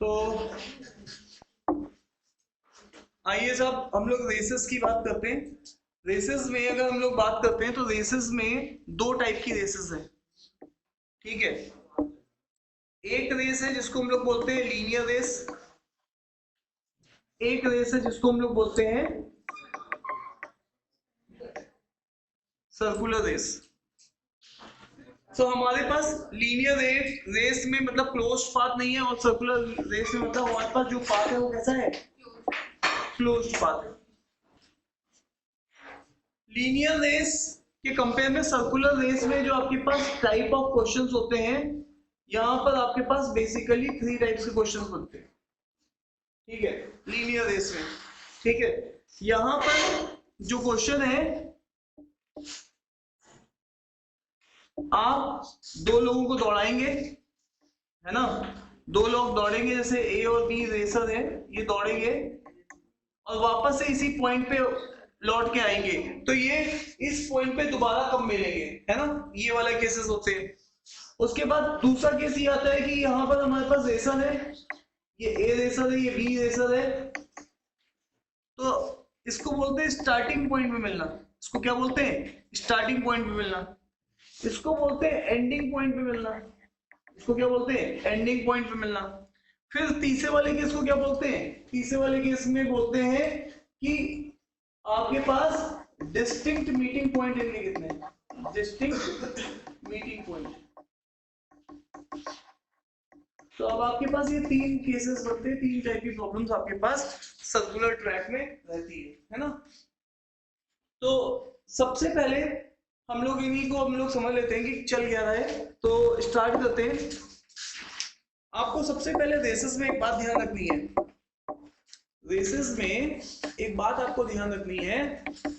तो आइए साहब हम लोग रेसेस की बात करते हैं। रेसेस में अगर हम लोग बात करते हैं तो रेसेस में दो टाइप की रेसेस हैं, ठीक है। एक रेस है जिसको हम लोग बोलते हैं लीनियर रेस, एक रेस है जिसको हम लोग बोलते हैं सर्कुलर रेस। तो हमारे पास लीनियर रेस में मतलब क्लोज्ड पाथ नहीं है, और सर्कुलर रेस में मतलब हमारे पास जो पाथ है वो कैसा है, क्लोज्ड पाथ है। लीनियर रेस के कंपेयर में सर्कुलर रेस में जो आपके पास टाइप ऑफ क्वेश्चंस होते हैं, यहां पर आपके पास बेसिकली 3 टाइप्स के क्वेश्चंस बनते हैं, ठीक है, लीनियर रेस में, ठीक है। यहां पर जो क्वेश्चन है, आप दो लोगों को दौड़ाएंगे, है ना, दो लोग दौड़ेंगे, जैसे ए और बी रेसर है, ये दौड़ेंगे और वापस से इसी पॉइंट पे लौट के आएंगे, तो ये इस पॉइंट पे दोबारा कब मिलेंगे, है ना, ये वाला केसेस होते हैं। उसके बाद दूसरा केस ये आता है कि यहाँ पर हमारे पास रेसर है, ये ए रेसर है, ये बी रेसर है, तो इसको बोलते हैं स्टार्टिंग पॉइंट पे मिलना। इसको क्या बोलते हैं, स्टार्टिंग पॉइंट पे मिलना। इसको बोलते हैं एंडिंग पॉइंट पे मिलना। इसको क्या बोलते हैं, एंडिंग पॉइंट पे मिलना। फिर तीसरे वाले केस को क्या बोलते हैं, तीसरे वाले केस में बोलते हैं कि आपके पास डिस्टिंक्ट मीटिंग पॉइंट इनके कितने हैं, डिस्टिंक्ट मीटिंग पॉइंट। तो अब आपके पास ये 3 केसेस बनते हैं, 3 टाइप की प्रॉब्लम्स आपके पास सर्कुलर ट्रैक में रहती है ना। तो सबसे पहले हम लोग इन्हीं को हम लोग समझ लेते हैं कि चल क्या रहा है, तो स्टार्ट करते हैं। आपको सबसे पहले रेसेस में एक बात ध्यान रखनी है, रेसेस में एक बात आपको ध्यान रखनी है।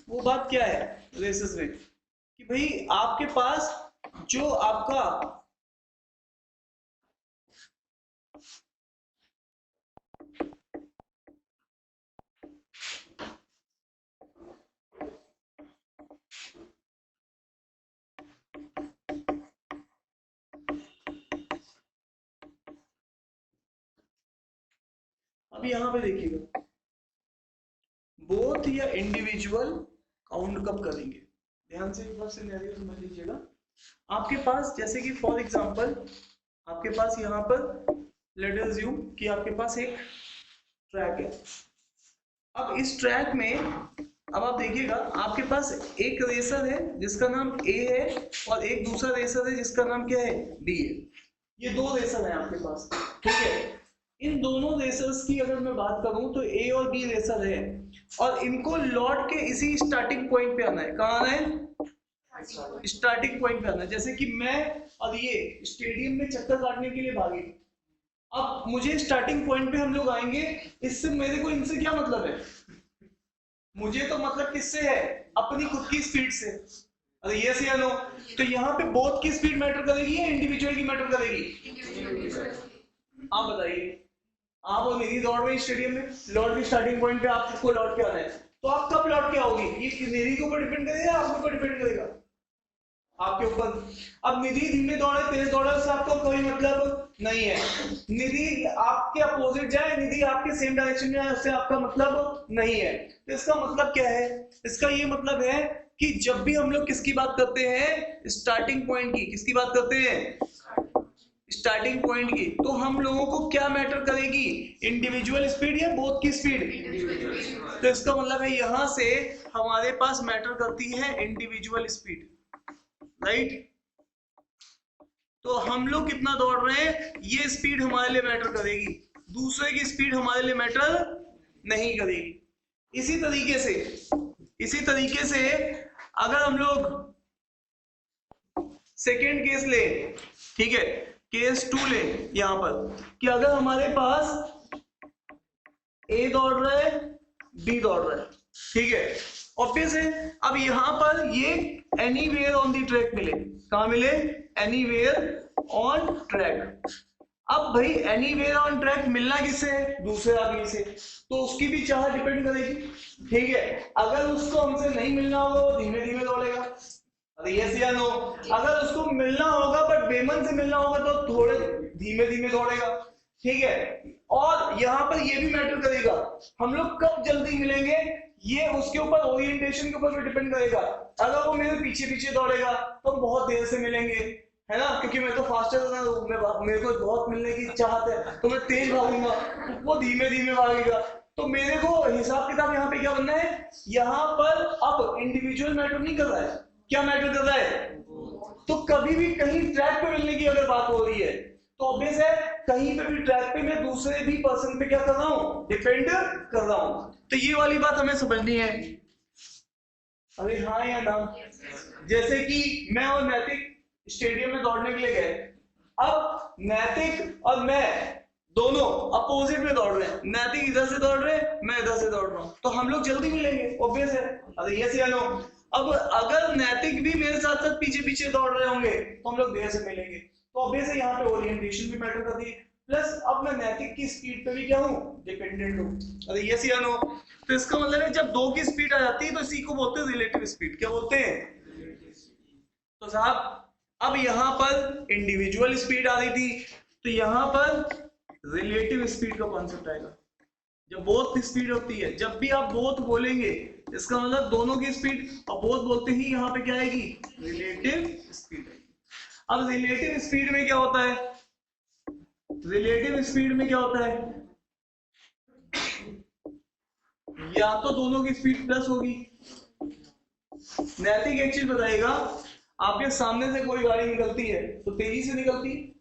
वो बात क्या है रेसेस में, कि भाई आपके पास जो आपका अब यहां पे देखिएगा, बोथ या इंडिविजुअल काउंट कब करेंगे, ध्यान से एक बार सिनेरियो समझ लीजिएगा। आपके पास जैसे कि फॉर एग्जांपल आपके पास यहाँ पर लेट अस अज्यूम कि आपके पास एक ट्रैक है। अब इस ट्रैक में अब आप देखिएगा, आपके पास एक रेसर है जिसका नाम ए है, और एक दूसरा रेसर है जिसका नाम क्या है, बी है। ये 2 रेसर हैं आपके पास, ठीक है। इन दोनों रेसर्स की अगर मैं बात करूं तो ए और बी रेसर है, और इनको लौट के इसी स्टार्टिंग पॉइंट पे आना है। कहाँ आना है, स्टार्टिंग पॉइंट पे आना है। जैसे कि मैं और ये स्टेडियम में चक्कर काटने के लिए भागे, अब मुझे स्टार्टिंग पॉइंट पे हम लोग आएंगे, इससे मेरे को इनसे क्या मतलब है, मुझे तो मतलब किससे है, अपनी खुद की स्पीड से। अरे यस या नो, तो यहाँ पे बोथ की स्पीड मैटर करेगी या इंडिविजुअल की मैटर करेगी, आप बताइए। आप और निधि दौड़ रहे स्टेडियम में, लौट के स्टार्टिंग पॉइंट पे आपको लौट के आना है, तो आप कब लौट के आओगे, ये निधि के ऊपर डिपेंड करेगा या आपके ऊपर डिपेंड करेगा, आपके ऊपर। अब निधि धीमे दौड़े तेज दौड़े उससे आपको कोई मतलब नहीं है, निधि आपके अपोजिट जाए, निधि आपके सेम डायरेक्शन में जाए, उससे आपका मतलब नहीं है। तो इसका मतलब क्या है, इसका ये मतलब है कि जब भी हम लोग किसकी बात करते हैं, स्टार्टिंग पॉइंट की, किसकी बात करते हैं, स्टार्टिंग पॉइंट की, तो हम लोगों को क्या मैटर करेगी, इंडिविजुअल स्पीड या बोथ की स्पीड। तो इसका मतलब है यहां से हमारे पास मैटर करती है इंडिविजुअल स्पीड, राइट। तो हम लोग कितना दौड़ रहे हैं, ये स्पीड हमारे लिए मैटर करेगी, दूसरे की स्पीड हमारे लिए मैटर नहीं करेगी। इसी तरीके से अगर हम लोग सेकेंड केस ले, ठीक है, केस 2 ले, यहां पर कि अगर हमारे पास ए दौड़ रहा है, बी दौड़ रहा है, ठीक है, ऑब्वियस है। अब यहां पर ये एनीवेयर ऑन द ट्रैक मिले, कहां मिले, एनीवेयर ऑन ट्रैक। अब भाई एनीवेयर ऑन ट्रैक मिलना किससे है, दूसरे आदमी से, तो उसकी भी चाह डिपेंड करेगी, ठीक है। अगर उसको हमसे नहीं मिलना होगा वो धीमे धीमे दौड़ेगा, अरे यस या नो। अगर उसको मिलना होगा बट बेमन से मिलना होगा तो थोड़े धीमे धीमे दौड़ेगा। ठीक है। और यहाँ पर ये भी मैटर करेगा हम लोग कब जल्दी मिलेंगे, ये उसके ऊपर ओरिएंटेशन के ऊपर भी डिपेंड करेगा। अगर वो मेरे पीछे पीछे दौड़ेगा तो हम बहुत देर से मिलेंगे, है ना, क्योंकि मैं तो फास्टर था, मेरे को बहुत मिलने की चाहत है तो मैं तेज भागूंगा, वो धीमे धीमे भागेगा। तो मेरे को हिसाब किताब यहाँ पे क्या बनना है, यहाँ पर अब इंडिविजुअल मैटर नहीं कर रहा है, क्या मैटर कर रहा है। तो कभी भी कहीं ट्रैक पे मिलने की अगर बात हो रही है तो ऑब्वियस है कहीं पे भी ट्रैक पे मैं दूसरे भी पर्सन पे क्या कर रहा हूं, डिपेंड कर रहा हूं। तो ये वाली बात हमें समझनी है। अरे हाँ या ना, जैसे कि मैं और नैतिक स्टेडियम में दौड़ने के लिए गए, अब नैतिक और मैं दोनों अपोजिट में दौड़ रहे हैं, नैतिक इधर से दौड़ रहे हैं, मैं इधर से दौड़ रहा हूं, तो हम लोग जल्दी मिलेंगे, ऑब्वियस है। अरे यस या नो। अब अगर नैतिक भी मेरे साथ साथ पीछे पीछे दौड़ रहे होंगे तो हम लोग देर से मिलेंगे, तो ऑब्वियस है यहाँ पे ओरिएंटेशन भी मैटर करती है। प्लस अब मैं नैतिक की स्पीड पे भी क्या हूँ, डिपेंडेंट हूँ। अरे यस या नो। तो इसका मतलब है जब दो की स्पीड आ जाती है तो इसी को बोलते हैं रिलेटिव स्पीड। क्या बोलते हैं, तो साहब अब यहाँ पर इंडिविजुअल स्पीड आ रही थी, तो यहाँ पर रिलेटिव स्पीड का कॉन्सेप्ट आएगा। जब बोथ स्पीड होती है, जब भी आप बोथ बोलेंगे इसका मतलब दोनों की स्पीड, और बोथ बोलते ही यहाँ पे क्या आएगी, रिलेटिव स्पीड। अब रिलेटिव स्पीड में क्या होता है, रिलेटिव स्पीड में क्या होता है, या तो दोनों की स्पीड प्लस होगी। नैतिक एक चीज बताएगा, आपके सामने से कोई गाड़ी निकलती है तो तेजी से निकलती है,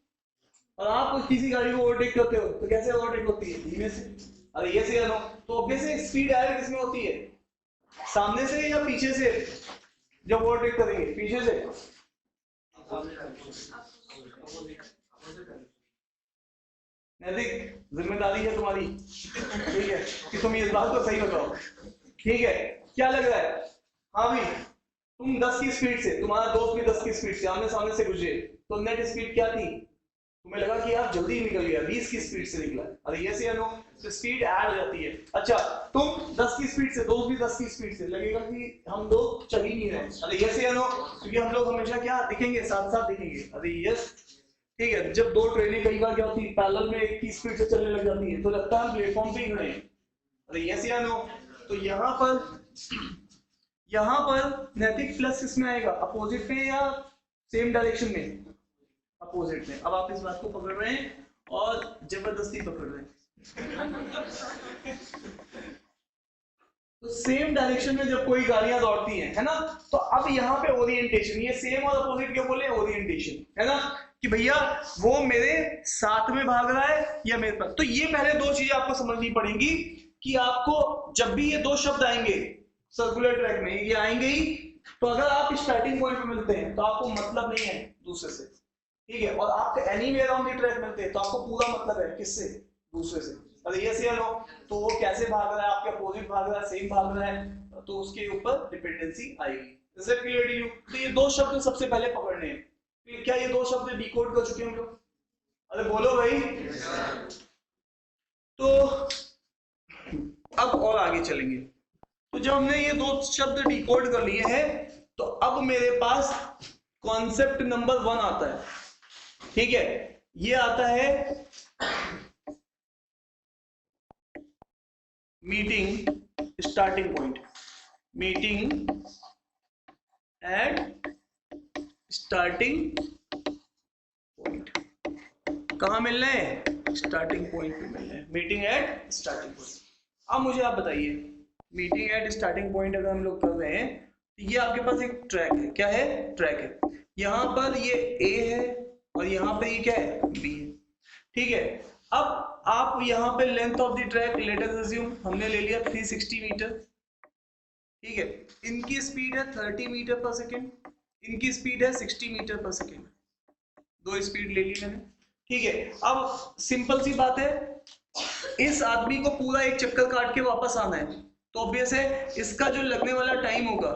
और आप किसी गाड़ी को ओवरटेक करते हो तो कैसे ओवरटेक होती है, धीमे से। अरे ये से जानो, तो ऑब्वियसली स्पीड ऐड किसमें होती है, सामने से या पीछे से। जब ओवरटेक करेंगे पीछे से, नैतिक जिम्मेदारी है तुम्हारी, ठीक है, कि तुम इस बात को सही बताओ, ठीक है। क्या लग रहा है, हाँ भाई तुम 10 की स्पीड से, तुम्हारा दोस्त भी 10 की स्पीड से आमने सामने से गुजरे, तो नेट स्पीड क्या थी, तुम्हें लगा कि आप जल्दी निकल गया, 20 की स्पीड से निकला। अरे ये से या नो, तो स्पीड ऐड हो जाती है। अच्छा तुम 10 की स्पीड से, दोस्त भी 10 की स्पीड से, लगेगा कि हम लोग चल ही नहीं रहे। अरे ये से या नो, क्योंकि हम लोग हमेशा क्या दिखेंगे, साथ साथ दिखेंगे। अरे यस, ठीक है। जब दो ट्रेनें कई बार क्या होती है, पैरेलल में एक की स्पीड से चलने लग जाती है तो लगता है प्लेटफॉर्म पे ही खड़े हैं। अरे यस या नो। तो यहाँ पर नैतिक प्लस किसमें आएगा, अपोजिट में या सेम डायरेक्शन में, अपोजिट में। अब आप इस बात को पकड़ रहे हैं और जबरदस्ती पकड़ रहे हैं। तो सेम डायरेक्शन में जब कोई गाड़ियां दौड़ती हैं, है ना, तो अब यहाँ पे ओरिएंटेशन, ये सेम और अपोजिट क्या बोले, ओरिएंटेशन, है ना, कि भैया वो मेरे साथ में भाग रहा है या मेरे पास। तो ये पहले दो चीजें आपको समझनी पड़ेंगी कि आपको जब भी ये दो शब्द आएंगे सर्कुलर ट्रैक में, ये आएंगे ही, तो अगर आप स्टार्टिंग पॉइंट पे मिलते हैं तो आपको मतलब नहीं है दूसरे से, ठीक है, और आपके एनीवेयर ऑन द ट्रैक मिलते हैं तो आपको पूरा मतलब है किससे, दूसरे से। अरे ये से लो, तो वो कैसे भाग रहा है, आपके अपोजिट भाग रहा है, सेम भाग रहा है, तो उसके ऊपर डिपेंडेंसी आएगी। Is it clear to you. तो ये दो शब्द सबसे पहले पकड़ने हैं। क्या ये दो शब्द डिकोड कर चुके हैं हम लोग, अरे बोलो भाई। तो अब और आगे चलेंगे। तो जब हमने ये दो शब्द डिकोड कर लिए हैं तो अब मेरे पास कॉन्सेप्ट नंबर 1 आता है, ठीक है। ये आता है meeting starting point, meeting at starting point. कहां मिलना है, स्टार्टिंग पॉइंट पे मिलना है, मीटिंग एट स्टार्टिंग पॉइंट। अब मुझे आप बताइए, मीटिंग एट स्टार्टिंग पॉइंट अगर हम लोग कर रहे हैं तो ये आपके पास एक ट्रैक है, क्या है, ट्रैक है। यहाँ पर ये A है और यहाँ पे ये क्या है, B है, ठीक है। अब आप यहाँ पे length of the track, let us assume हमने ले लिया 360 मीटर, ठीक है। इनकी स्पीड है 30 मीटर पर सेकेंड, इनकी स्पीड है 60 मीटर पर सेकेंड, दो स्पीड ले ली मैंने, ठीक है। अब सिंपल सी बात है, इस आदमी को पूरा एक चक्कर काट के वापस आना है, तो ऑब्वियस है इसका जो लगने वाला टाइम होगा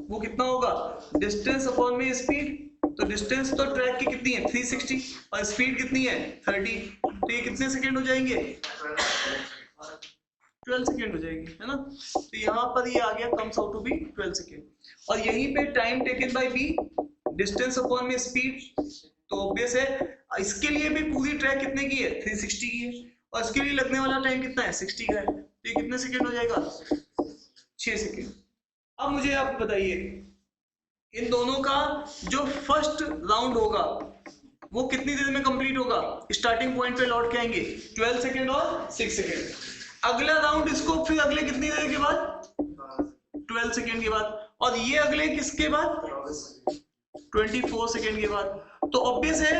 वो कितना होगा, डिस्टेंस अपॉन में स्पीड। तो डिस्टेंस तो ट्रैक की कितनी है 360 और स्पीड कितनी है 30, तो ये कितने सेकेंड हो जाएंगे, 12 सेकेंड हो जाएंगे, है ना। तो यहाँ पर ये आ गया, comes out to be 12 second. और यहीं पे time taken by B, distance upon में स्पीड, तो ऑब्वियस है इसके लिए भी पूरी ट्रैक कितने की है 360 की है, और इसके लिए लगने वाला टाइम कितना है 60 का है, तो ये कितने सेकेंड हो जाएगा 6 सेकेंड। अब मुझे आप बताइए इन दोनों का जो फर्स्ट राउंड होगा वो कितनी देर में कंप्लीट होगा, स्टार्टिंग पॉइंट पे लौट के आएंगे 12 सेकेंड और 6 सेकेंड। अगला राउंड इसको फिर अगले कितनी देर के बाद 12 सेकेंड के बाद, और ये अगले किसके बाद 24 सेकेंड के बाद। तो ऑब्वियस है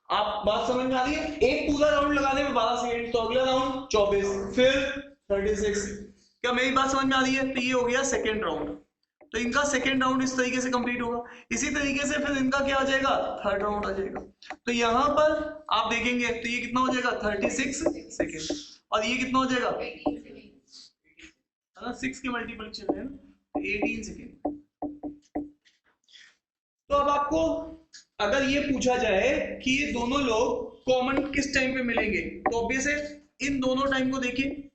आप बात समझ में आ रही है, एक पूरा राउंड लगाने में 12 सेकेंड, तो अगला राउंड 24 फिर 36। क्या मेरी बात समझ में आ रही है? तो ये हो गया सेकेंड राउंड, तो इनका सेकेंड राउंड इस तरीके से कंप्लीट होगा। इसी तरीके से फिर इनका क्या आ जाएगा थर्ड राउंड आ जाएगा। तो यहां पर आप देखेंगे तो ये कितना हो जाएगा 36 सेकेंड, और ये कितना हो जाएगा है ना 6 के मल्टीपल चल रहे हैं ना 18 सेकेंड। तो अब आपको अगर ये पूछा जाए कि ये दोनों लोग कॉमन किस टाइम पे मिलेंगे, तो ऑब्वियस है इन दोनों टाइम को देखिए,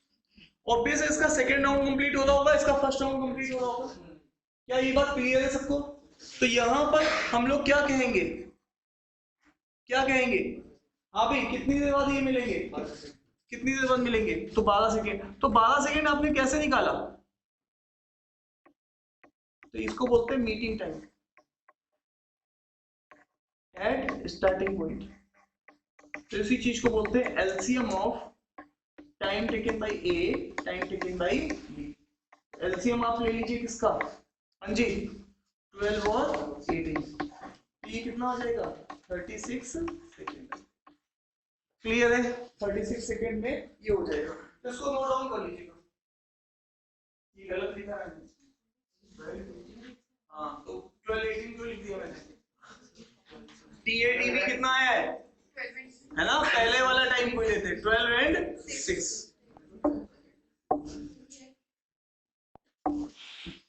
ऑब्वियस है इसका सेकेंड राउंड कंप्लीट हो रहा होगा, इसका फर्स्ट राउंड कंप्लीट हो रहा होगा। क्या ये बात क्लियर है सबको? तो यहां पर हम लोग क्या कहेंगे, क्या कहेंगे हाँ भाई कितनी देर बाद ये मिलेंगे, कितनी देर बाद मिलेंगे, तो 12 सेकेंड। तो 12 सेकेंड आपने कैसे निकाला, तो इसको बोलते हैं meeting time at starting point. तो इसी चीज को बोलते हैं LCM of time taken by A time taken by B. LCM आप ले लीजिए किसका, हाँ जी 12 और 18, ये कितना आ जाएगा 36 सेकेंड। क्लियर है? 36 सेकेंड में ये हो जाएगा, तो इसको नोट डाउन कर लीजिएगा। ये गलत लिखा है हाँ, तो 12 18 क्यों लिख दिया मैंने, TATB कितना आया है ना, पहले वाला टाइम कोई लेते 12 एंड 6।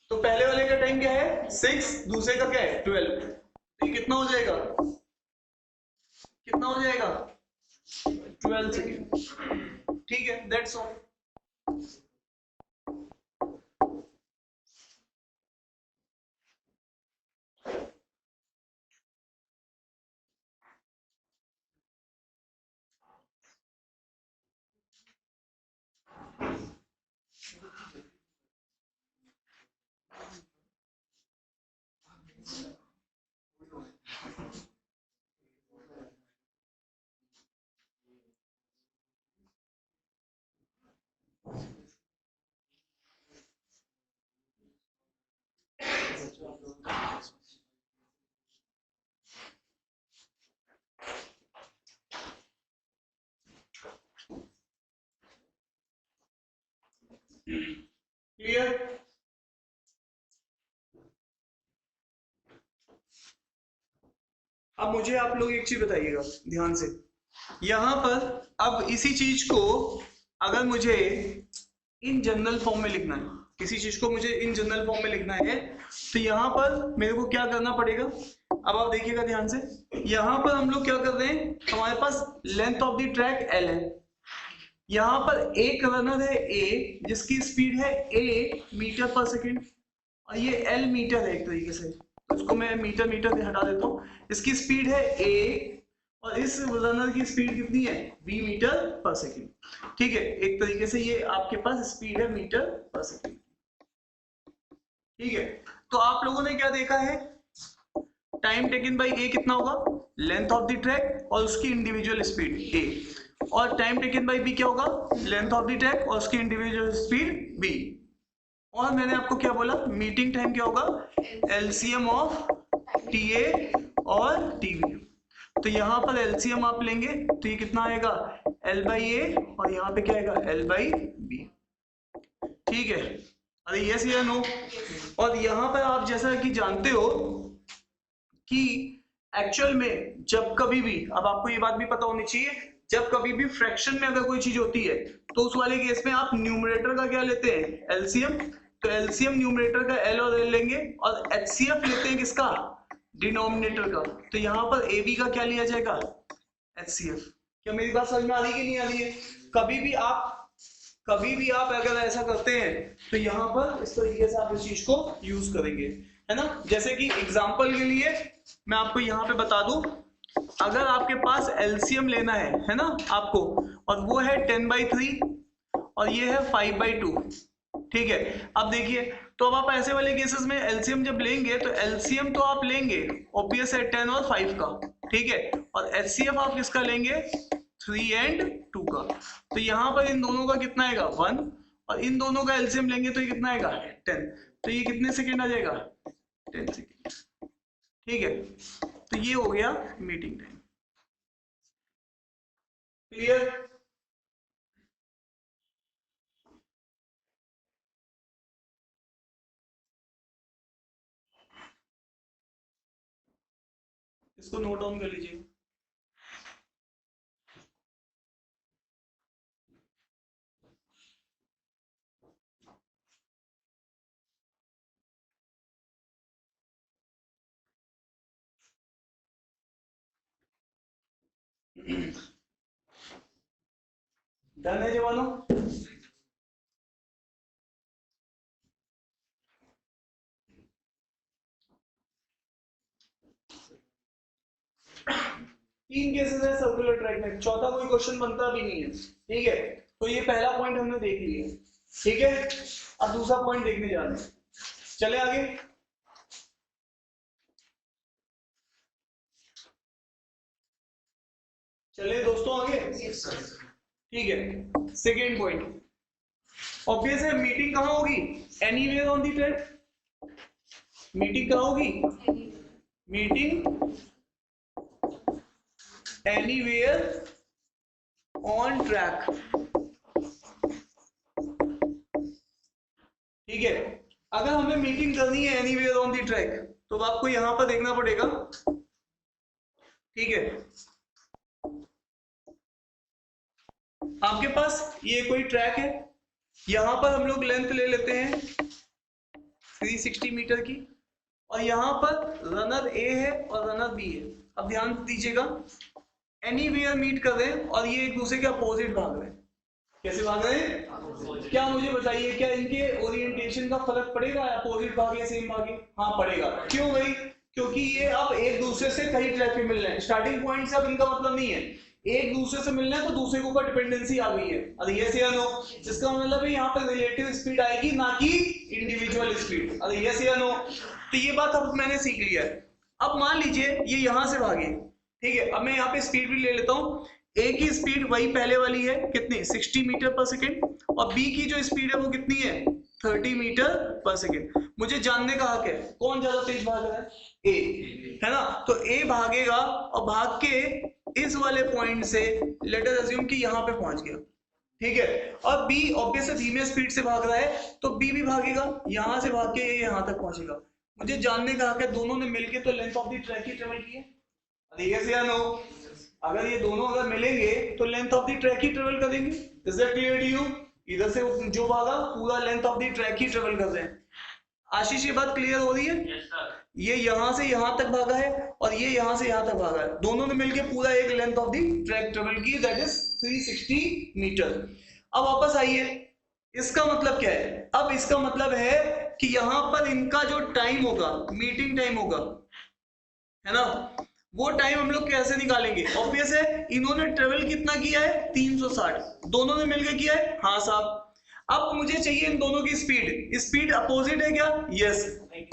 तो पहले वाले का टाइम क्या है 6, दूसरे का क्या है 12, तो ये कितना हो जाएगा, कितना हो जाएगा 12 सेकेंड। ठीक है, दैट्स ऑल। क्लियर? अब मुझे आप लोग एक चीज बताइएगा ध्यान से, यहां पर अब इसी चीज को अगर मुझे इन जनरल फॉर्म में लिखना है, किसी चीज को मुझे इन जनरल फॉर्म में लिखना है, तो यहां पर मेरे को क्या करना पड़ेगा, अब आप देखिएगा ध्यान से, यहां पर हम लोग क्या कर रहे हैं, हमारे पास length of the track L है, यहां पर एक रनर है A जिसकी स्पीड है A मीटर पर सेकेंड, और ये L मीटर है एक तरीके से, तो इसको मैं मीटर मीटर से हटा देता हूँ। इसकी स्पीड है A और इस रनर की स्पीड कितनी है V मीटर पर सेकेंड। ठीक है, एक तरीके से ये आपके पास स्पीड है मीटर पर सेकेंड। ठीक है, तो आप लोगों ने क्या देखा है, टाइम टेकन बाय A कितना होगा, लेंथ ऑफ द ट्रैक और उसकी इंडिविजुअल स्पीड A, और टाइम टेकन बाय B क्या होगा, लेंथ ऑफ द ट्रैक और उसकी इंडिविजुअल स्पीड B। और मैंने आपको क्या बोला, मीटिंग टाइम क्या होगा, एलसीएम ऑफ TA और TV। तो यहाँ पर एलसीएम आप लेंगे तो ये कितना आएगा L/A, और यहाँ पे क्या आएगा L/B। ठीक है, अरे यस या नो? और यहाँ पर आप जैसा कि जानते हो कि एक्चुअल में जब कभी भी, अब आपको ये बात भी पता होनी चाहिए, जब कभी भी फ्रैक्शन में अगर कोई चीज होती है तो उस वाले केस में आप न्यूमरेटर का क्या लेते हैं, एलसीएम। तो एलसीएम न्यूमरेटर का L और L लेंगे, और HCF लेते हैं किसका, डिनोमिनेटर का। तो यहाँ पर AB का क्या लिया जाएगा, HCF। क्या मेरी बात समझ में आ रही कि नहीं आ रही है? कभी भी आप अगर ऐसा करते हैं तो यहाँ पर इस तरीके से आप इस चीज को यूज करेंगे, है ना। जैसे कि एग्जांपल के लिए मैं आपको यहाँ पे बता दूं, अगर आपके पास एलसीएम लेना है ना आपको, और वो है 10/3 और ये है 5/2, ठीक है। अब देखिए, तो अब आप ऐसे वाले केसेस में एलसीएम जब लेंगे तो एलसीएम तो आप लेंगे ऑब्वियस है 10 और 5 का, ठीक है, और एचसीएफ आप किसका लेंगे 3 एंड 2 का। तो यहाँ पर इन दोनों का कितना आएगा 1, और इन दोनों का एलसीएम लेंगे तो ये कितना आएगा 10, तो ये कितने सेकेंड आ जाएगा 10 सेकेंड, ठीक है। तो ये हो गया मीटिंग टाइम, क्लियर। इसको नोट डाउन कर लीजिए। डन है जवानों। तीन केसेस है सर्कुलर ट्रैक में, चौथा कोई क्वेश्चन बनता भी नहीं है, ठीक है। तो ये पहला पॉइंट हमने देख लिया, ठीक है। अब दूसरा पॉइंट देखने जा रहे हैं, चले आगे। चले दोस्तों आगे, ठीक है। सेकेंड पॉइंट, ऑब्वियस है मीटिंग कहाँ होगी, anywhere on the track. Meeting कहाँ होगी, मीटिंग एनीवेयर ऑन ट्रैक, ठीक है। अगर हमें मीटिंग करनी है एनीवेयर ऑन द ट्रैक तो आपको यहां पर देखना पड़ेगा, ठीक है। आपके पास ये कोई ट्रैक है, यहां पर हम लोग लेंथ ले लेते हैं 360 मीटर की, और यहां पर रनर ए है और रनर बी है। अब ध्यान दीजिएगा, एनीवेयर मीट कर रहे हैं और ये एक दूसरे के अपोजिट भाग रहे हैं। कैसे भाग रहे हैं, क्या मुझे बताइए, क्या इनके ओरिएंटेशन का फर्क पड़ेगा, अपोजिट भागे सेम भागे? हाँ पड़ेगा। क्यों भाई, क्योंकि ये अब एक दूसरे से कई ट्रैक पे मिल रहे हैं, स्टार्टिंग पॉइंट से अब इनका मतलब नहीं है, एक दूसरे से मिलना है तो दूसरे के ऊपर डिपेंडेंसी आ गई है। अरे यस या नो, इसका मतलब है यहाँ पर रिलेटिव स्पीड आएगी ना कि इंडिविजुअल स्पीड। अरे यस या नो, तो ये बात अब मैंने सीख लिया है। अब मान लीजिए ये यहां से भागे, ठीक है। अब मैं यहाँ पे स्पीड भी ले लेता हूँ, ए की स्पीड वही पहले वाली है, कितनी 60 मीटर पर सेकेंड, और बी की जो स्पीड है वो कितनी है 30 मीटर पर सेकेंड। मुझे जानने का हक है कौन ज्यादा तेज भाग रहा है, ए, है ना। तो ए भागेगा और भाग के इस वाले पॉइंट से लेट अस अज्यूम कि यहाँ पे पहुंच गया, ठीक है। और बी ऑब्वियसली धीमे स्पीड से भाग रहा है तो बी भी भागेगा, यहां से भाग के यहाँ तक पहुंचेगा। मुझे जानने का हक है दोनों ने मिलके तो लेंथ ऑफ द ट्रैक ही ट्रेवल की है। यस या नो, अगर ये दोनों अगर मिलेंगे तो लेंथ ऑफ द ट्रैक ही ट्रेवल करेंगे। Is that clear to you? इधर से जो भागा पूरा लेंथ ऑफ द ट्रैक ही ट्रेवल कर रहे हैं। आशीष ये बात क्लियर हो रही है? yes, ये यहां से यहां तक भागा है और ये यहां से यहां तक भागा है, दोनों ने मिलकर पूरा एक length of the track travel की, दैट इज 360 मीटर। अब वापस आइए, इसका मतलब क्या है, अब इसका मतलब है कि यहां पर इनका जो टाइम होगा, मीटिंग टाइम होगा, है ना, वो टाइम हम लोग कैसे निकालेंगे? ऑब्वियस है, इन्होंने ट्रेवल कितना किया है 360, दोनों ने मिलकर किया है, हाँ साहब। अब मुझे चाहिए इन दोनों की स्पीड, स्पीड अपोजिट है क्या? यस।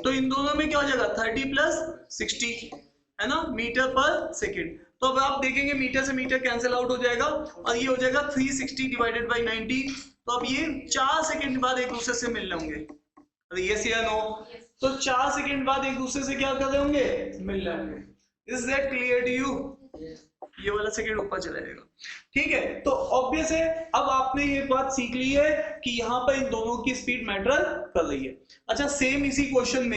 तो इन दोनों में क्या हो जाएगा 30 प्लस 60, है ना, मीटर पर सेकेंड। तो अब आप देखेंगे मीटर से मीटर कैंसिल आउट हो जाएगा और ये हो जाएगा 360 डिवाइडेड बाई 90। तो अब ये 4 सेकेंड बाद एक दूसरे से मिल रहे होंगे, यस या नो? तो 4 सेकेंड बाद एक दूसरे से क्या कर रहे होंगे, मिल रहे होंगे। Is that clear to you? ये वाला सेकेंड ऊपर चला जाएगा, ठीक है। तो ऑब्वियस है, अब आपने ये बात सीख ली है कि यहाँ पर इन दोनों की स्पीड मैटर कर रही है। अच्छा, सेम इसी क्वेश्चन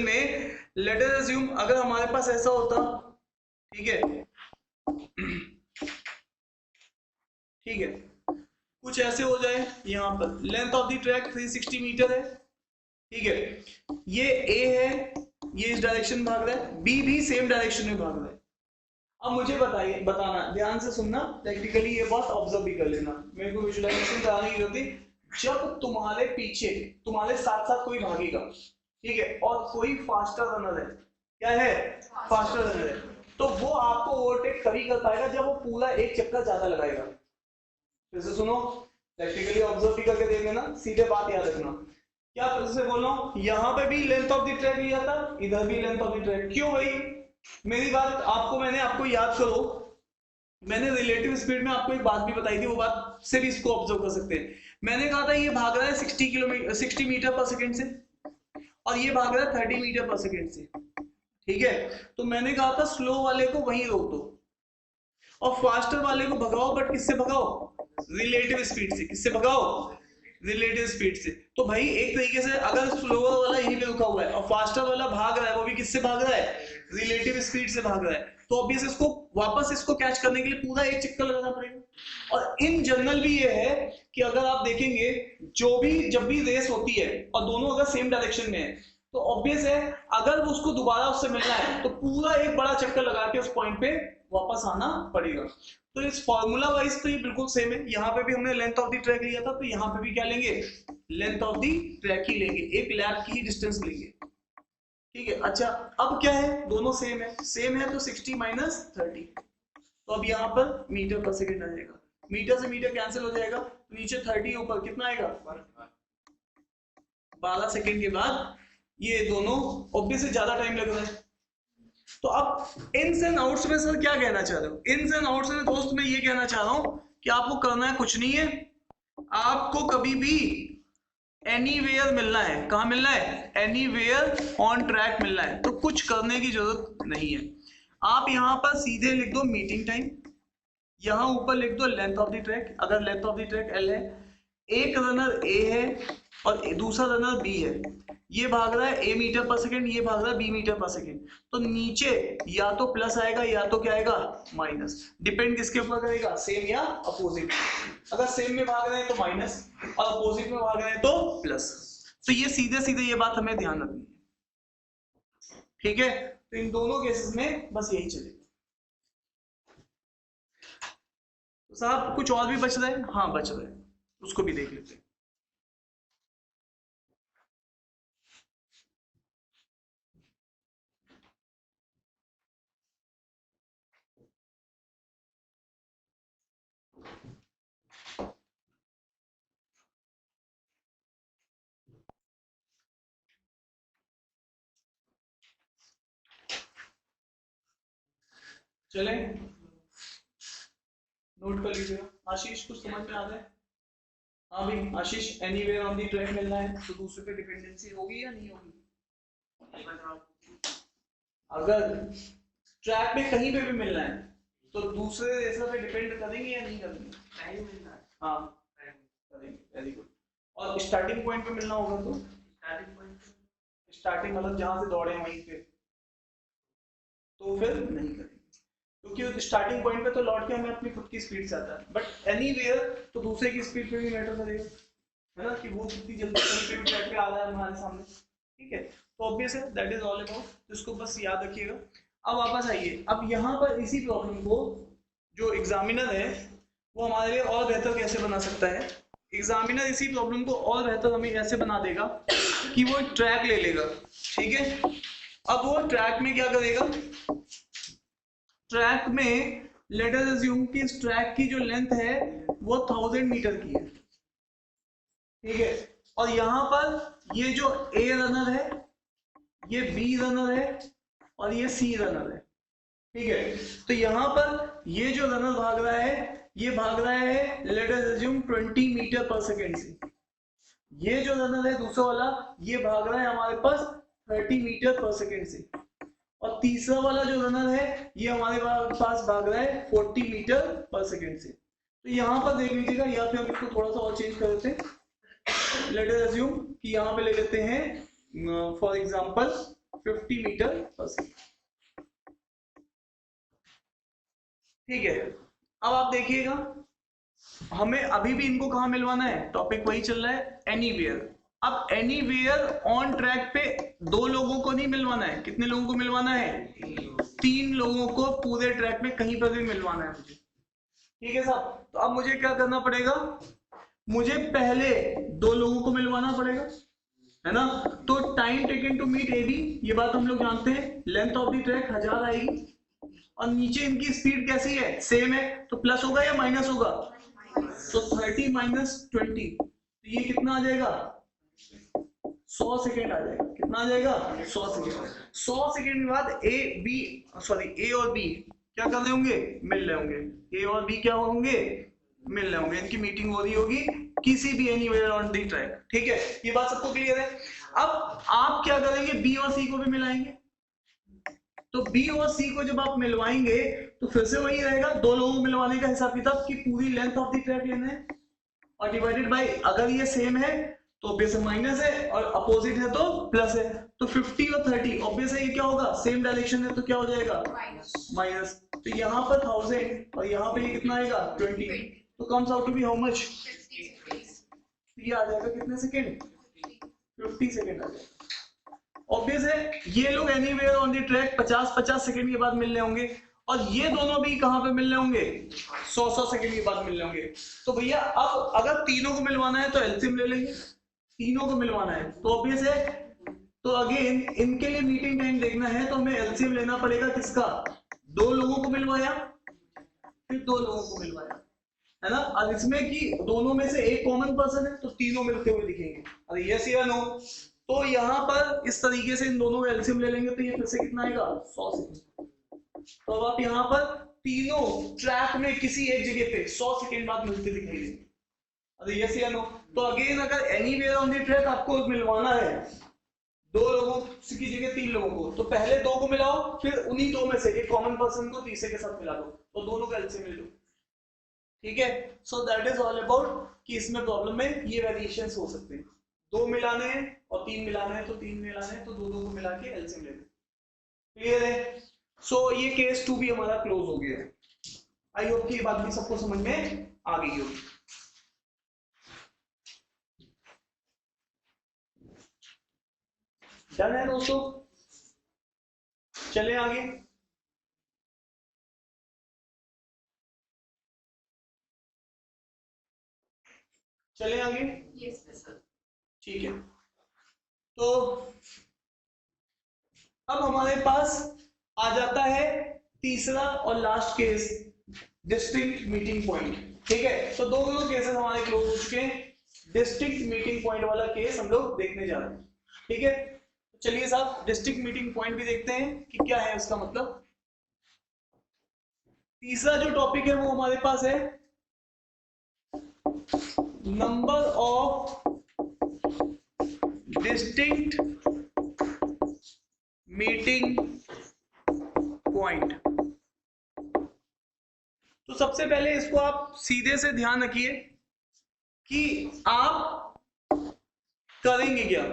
में लेट अस अज्यूम अगर हमारे पास ऐसा होता, ठीक है, ठीक है, कुछ ऐसे हो जाए, यहाँ पर length of the track 360 metre है, ठीक है, ये ए है, ये इस डायरेक्शन भाग रहा है, बी भी सेम डायरेक्शन में भाग रहा है। अब मुझे बताइए, बताना, ध्यान से सुनना, प्रैक्टिकली ये बात ऑब्जर्व भी कर लेना, मेरे को विजुअलाइजेशन कराने की जरूरत है। जब तुम्हारे पीछे तुम्हारे साथ साथ कोई भागेगा, ठीक है, और कोई फास्टर रनर है, क्या है, फास्टर रनर है। तो वो आपको ओवरटेक तभी कर पाएगा जब वो पूरा एक चक्कर ज्यादा लगाएगा। फिर से सुनो, प्रैक्टिकली ऑब्जर्व भी करके देख लेना, सीधे बात याद रखना। क्या फिर से बोल रहा हूं, यहाँ पे भी लेंथ ऑफ द ट्रैक लिया था, इधर भी लेंथ ऑफ द ट्रैक। क्यों भाई, मेरी बात आपको याद करो, मैंने रिलेटिव स्पीड में आपको एक बात भी बताई थी, वो बात से भी इसको ऑब्जर्व कर सकते हैं। मैंने कहा था ये भाग रहा है 60 मीटर पर सेकेंड से, और ये भाग रहा है 30 मीटर पर सेकेंड से, ठीक है। तो मैंने कहा था स्लो वाले को वहीं रोक दो और फास्टर वाले को भगाओ, बट किससे भगाओ, रिलेटिव स्पीड से। किससे भगाओ, रिलेटिव स्पीड से। तो भाई एक तरीके से अगर स्लोअर वाला यहीं पे रुका हुआ है और फास्टर वाला भाग रहा है, वो भी किससे भाग रहा है, रिलेटिव स्पीड से भाग रहा है, तो ऑब्वियस इसको वापस इसको कैच करने के लिए पूरा एक चक्कर लगाना पड़ेगा। और इन जनरल भी ये है कि अगर आप देखेंगे जब भी रेस होती है और दोनों अगर सेम डायरेक्शन में है, तो ऑब्वियस है अगर उसको दोबारा उससे मिलना है तो पूरा एक बड़ा चक्कर लगा के उस पॉइंट पे वापस आना पड़ेगा। तो इस फॉर्मूला वाइज तो ये बिल्कुल सेम है। यहाँ पे भी हमने लेंथ ऑफ द ट्रैक लिया था, तो यहाँ पे भी क्या लेंगे, लेंथ ऑफ द ट्रैक ही लेंगे, एक लैप की ही डिस्टेंस लेंगे, ठीक है। अच्छा, अब क्या है, दोनों सेम है तो 60 माइनस 30, तो अब यहाँ पर मीटर पर सेकेंड आ जाएगा, मीटर से मीटर कैंसिल हो जाएगा, तो नीचे 30 ऊपर कितना आएगा, 12 सेकेंड के बाद ये दोनों ऑब्वियसली ज्यादा टाइम लग रहा है। तो अब इन्स एंड आउट्स में सर क्या कहना चाह रहे हो, इन्स एंड आउट्स में दोस्त मैं ये कहना चाह रहा हूं कि आपको करना है कुछ नहीं है, आपको कभी भी एनीवेयर मिलना है, कहां मिलना है, एनीवेयर ऑन ट्रैक मिलना है, तो कुछ करने की जरूरत नहीं है। आप यहां पर सीधे लिख दो मीटिंग टाइम, यहां ऊपर लिख दो लेंथ ऑफ द ट्रैक, अगर length of the track L है, एक रनर A है और दूसरा रनर B है, ये भाग रहा है A मीटर पर सेकेंड, ये भाग रहा है B मीटर पर सेकेंड, तो नीचे या तो प्लस आएगा या तो क्या आएगा, माइनस। डिपेंड किसके ऊपर करेगा, सेम या अपोजिट। अगर सेम में भाग रहे हैं तो माइनस और अपोजिट में भाग रहे हैं तो प्लस। तो ये सीधे सीधे ये बात हमें ध्यान रखनी है, ठीक है। तो इन दोनों केसेस में बस यही चलेगा। तो साहब कुछ और भी बच रहा है, हाँ बच रहा है, उसको भी देख लेते हैं। चले नोट कर लीजिएगा। आशीष कुछ समझ में आ रहा है, हाँ भाई आशीष, एनीवेयर ऑन द ट्रैक मिलना है तो दूसरे पे डिपेंडेंसी होगी या नहीं होगी, अगर ट्रैक में कहीं पे भी मिलना है तो दूसरे रेसर पे डिपेंड करेंगे या नहीं करेंगे, हाँ करेंगे, वेरी गुड। और स्टार्टिंग पॉइंट पे मिलना होगा तो स्टार्टिंग मतलब जहां से दौड़े वहीं पे, तो फिर नहीं करेंगे, क्योंकि स्टार्टिंग पॉइंट पे तो लौट के हमें अपनी खुद की स्पीड से आता है, बट एनीवेयर तो दूसरे की स्पीड पे भी मैटर करेगा, है ना, कि वो कितनी जल्दी कहीं पे ट्रैक पे आ रहा है हमारे सामने, ठीक है। तो ऑब्वियस है, दैट इज ऑल अबाउट, इसको बस याद रखिएगा। अब वापस आइए, अब यहाँ पर इसी प्रॉब्लम को जो एग्जामिनर है वो हमारे लिए और बेहतर कैसे बना सकता है। एग्जामिनर इसी प्रॉब्लम को और बेहतर हमें कैसे बना देगा कि वो एक ट्रैक ले लेगा, ठीक है। अब वो ट्रैक में क्या करेगा, ट्रैक में लेट अस अज्यूम कि इस ट्रैक की जो लेंथ है वो 1000 मीटर की है, ठीक है। और यहां पर ये जो A रनर है, ये B रनर है और ये C रनर है, ठीक है। तो यहां पर ये जो रनर भाग रहा है ये भाग रहा है लेट अस अज्यूम 20 मीटर पर सेकेंड से, ये जो रनर है दूसरा वाला ये भाग रहा है हमारे पास 30 मीटर पर सेकेंड से, और तीसरा वाला जो रनर है ये हमारे पास भाग रहा है 40 मीटर पर सेकेंड से। तो यहाँ पर देख लीजिएगा, या फिर हम इसको थोड़ा सा और चेंज कर देते हैं, लेट अस अज्यूम कि यहाँ पे ले लेते हैं फॉर एग्जांपल 50 मीटर पर सेकेंड, ठीक है। अब आप देखिएगा हमें अभी भी इनको कहाँ मिलवाना है, टॉपिक वही चल रहा है, एनीवेयर। अब एनीवेयर ऑन ट्रैक पे दो लोगों को नहीं मिलवाना है, कितने लोगों को मिलवाना है, 3 लोगों को पूरे ट्रैक में कहीं पर भी मिलवाना है मुझे, ठीक है साहब। तो अब मुझे क्या करना पड़ेगा, मुझे पहले 2 लोगों को मिलवाना पड़ेगा, है ना। तो time taken to meet AB, ये बात हम लोग जानते हैं। लेंथ ऑफ द ट्रैक 1000 आएगी और नीचे इनकी स्पीड कैसी है, सेम है, तो प्लस होगा या माइनस होगा, तो 30 माइनस 20, तो ये कितना आ जाएगा, 100 सेकेंड आ जाएगा। कितना आ जाएगा, 100 सेकेंड। 100 सेकेंड के बाद ए और बी क्या कर रहे होंगे, मिल रहे होंगे। ए और बी क्या होंगे, मिल रहे होंगे, इनकी मीटिंग हो रही होगी किसी भी एनीवेयर ऑन द ट्रैक। ठीक है, ये बात सबको क्लियर है। अब आप क्या करेंगे, बी और सी को भी मिलाएंगे। तो बी और सी को जब आप मिलवाएंगे तो फिर से वही रहेगा, दो लोगों को मिलवाने का हिसाब किताब की पूरी लेंथ ऑफ द ट्रैक लेना है और डिवाइडेड बाय, अगर ये सेम है तो ऑब्वियस माइनस है और अपोजिट है तो प्लस है। तो 50 और 30 ऑब्वियस है, ये क्या होगा, सेम डायरेक्शन है तो क्या हो जाएगा, माइनस। तो यहाँ पर 1000 और यहाँ पे ये कितना आएगा 20, तो comes out to be how much, ये आ जाएगा कितने सेकेंड, 50 सेकेंड आ जाएगा। ऑब्वियस है ये लोग anywhere on the track 50-50 second के बाद मिल रहे होंगे और ये दोनों भी कहां पे मिल रहे होंगे, 100-100 सेकंड के बाद मिल रहे होंगे। तो भैया अब अगर तीनों को मिलवाना है तो एलसीएम ले लेंगे, तीनों को मिलवाना है तो ऑब्वियस है, तो अगेन इनके लिए मीटिंग टाइम देखना है तो हमें एलसीएम लेना पड़ेगा किसका, दो लोगों को मिलवाया फिर दो लोगों को मिलवाया, है ना। अब इसमें कि दोनों में से एक कॉमन पर्सन है तो तीनों मिलते हुए दिखेंगे, अरे यस या नो। तो यहाँ पर इस तरीके से इन दोनों का एलसीएम ले लेंगे तो ये फिर से कितना आएगा, 100 सेकंड। तो अब आप यहाँ पर तीनों ट्रैक में किसी एक जगह पे 100 सेकंड बाद मिलते दिखाई देंगे, अरे यस या नो। तो अगेन अगर एनीवेयर ऑन द ट्रैक आपको मिलवाना है दो लोगों की जगह तीन लोगों को, तो पहले दो को मिलाओ फिर उन्हीं दो में से एक कॉमन पर्सन को तीसरे के साथ मिला दो तो दोनों का एलसीएम मिल लो। ठीक है, so that is all about कि इसमें प्रॉब्लम में ये वेरिएशंस हो सकते हैं, दो मिलाने हैं और तीन मिलाने हैं, तो तीन मिलाने हैं तो दोनों को मिला के एलसीएम लेते हैं। क्लियर है। सो ये केस 2 भी हमारा क्लोज हो गया है। आई होप कि ये बात भी सबको समझ में आ गई होगी। डन है दोस्तों, चले आगे। चले आगे, ठीक है। तो अब हमारे पास आ जाता है तीसरा और last case, distinct meeting point. ठीक है, तो दो केसेस हमारे क्लोज हो चुके हैं, डिस्टिंक्ट मीटिंग पॉइंट वाला केस हम लोग देखने जा रहे हैं। ठीक है, तो चलिए साहब डिस्टिंक्ट मीटिंग पॉइंट भी देखते हैं कि क्या है उसका मतलब। तीसरा जो टॉपिक है वो हमारे पास है number of distinct meeting point. तो सबसे पहले इसको आप सीधे से ध्यान रखिए कि आप करेंगे क्या।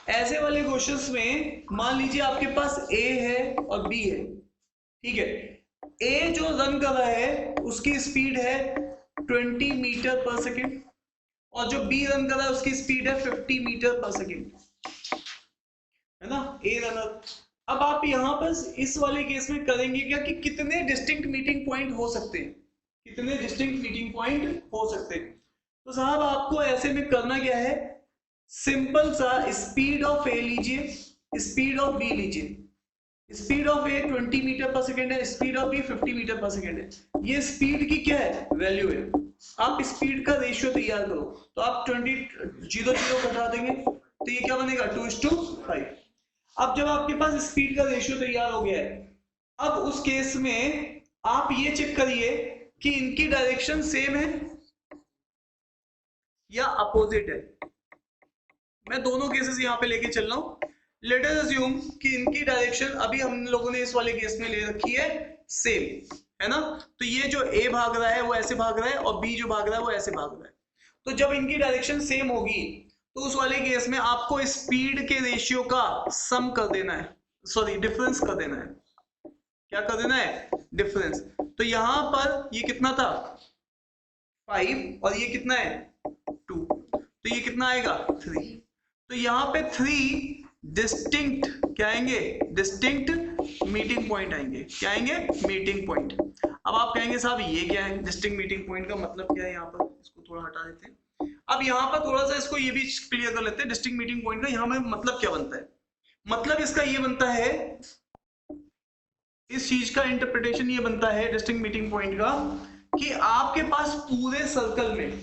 ऐसे वाले क्वेश्चंस में मान लीजिए आपके पास A है और B है, ठीक है। A जो रन कर रहा है उसकी स्पीड है 20 मीटर पर सेकेंड और जो B रन कर रहा है उसकी स्पीड है 50 मीटर पर सेकेंड, है ना, A रनर। अब आप यहां पर इस वाले केस में करेंगे क्या कि कितने डिस्टिंक्ट मीटिंग पॉइंट हो सकते हैं, कितने डिस्टिंक्ट मीटिंग पॉइंट हो सकते हैं। तो साहब आपको ऐसे में करना क्या है, सिंपल सा स्पीड ऑफ ए लीजिए, स्पीड ऑफ बी लीजिए। स्पीड ऑफ ए 20 मीटर पर सेकेंड है, स्पीड ऑफ बी 50 मीटर पर सेकेंड है। ये स्पीड की क्या है, वैल्यू है। आप स्पीड का रेशियो तैयार करो, तो आप 0 घटा देंगे तो ये क्या बनेगा 2:5। अब जब आपके पास स्पीड का रेशियो तैयार हो गया है, अब उस केस में आप ये चेक करिए कि इनकी डायरेक्शन सेम है या अपोजिट है। मैं दोनों केसेस यहां पे लेके चल रहा हूं। लेट अस अज्यूम कि इनकी डायरेक्शन अभी हम लोगों ने इस वाले केस में ले रखी है सेम, है ना। तो ये जो A भाग रहा है वो ऐसे भाग रहा है और B जो भाग रहा है वो ऐसे भाग रहा है। तो जब इनकी डायरेक्शन सेम होगी तो उस वाले केस में आपको स्पीड के रेशियो का सम कर देना है, सॉरी डिफरेंस कर देना है। क्या कर देना है, डिफरेंस। तो यहां पर ये कितना था 5 और ये कितना है 2, तो ये कितना आएगा 3। तो यहाँ पे 3 डिस्टिंक्ट क्या आएंगे, डिस्टिंक्ट मीटिंग पॉइंट आएंगे। क्या आएंगे, मीटिंग पॉइंट। अब आप कहेंगे साहब ये क्या है, डिस्टिंक्ट मीटिंग पॉइंट का मतलब क्या है यहाँ पर, इसको थोड़ा हटा देते हैं। अब यहाँ पर थोड़ा सा इसको ये भी क्लियर कर लेते हैं डिस्टिंक्ट मीटिंग पॉइंट का। यहाँ में मतलब क्या बनता है, मतलब इसका ये बनता है, इस चीज का इंटरप्रिटेशन ये बनता है डिस्टिंक्ट मीटिंग पॉइंट का कि आपके पास पूरे सर्कल में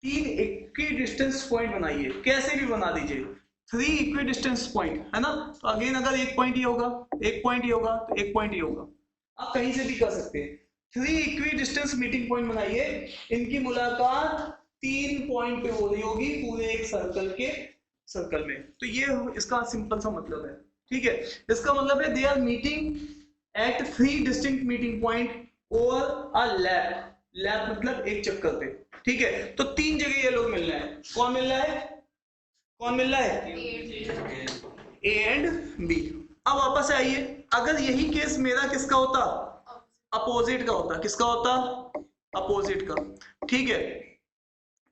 3 इक्वी डिस्टेंस पॉइंट बनाइए, कैसे भी बना दीजिए 3 इक्वी डिस्टेंस पॉइंट, है ना। तो अगेन अगर एक पॉइंट ये होगा, एक पॉइंट ये होगा, तो एक पॉइंट ये होगा, आप कहीं से भी कर सकते हैं। 3 इक्वी डिस्टेंस मीटिंग पॉइंट बनाइए, इनकी मुलाकात 3 पॉइंट पे हो रही होगी पूरे एक सर्कल में। तो ये इसका सिंपल सा मतलब है, ठीक है। इसका मतलब है they are meeting at 3 distinct meeting point over a lap, lap मतलब एक चक्कर पे, ठीक है। तो 3 जगह ये लोग मिल रहे हैं। कौन मिल रहा है, कौन मिल रहा है, ए एंड बी। अब वापस आइए, अगर यही केस मेरा किसका होता, अपोजिट का होता, किसका होता, अपोजिट का, ठीक है।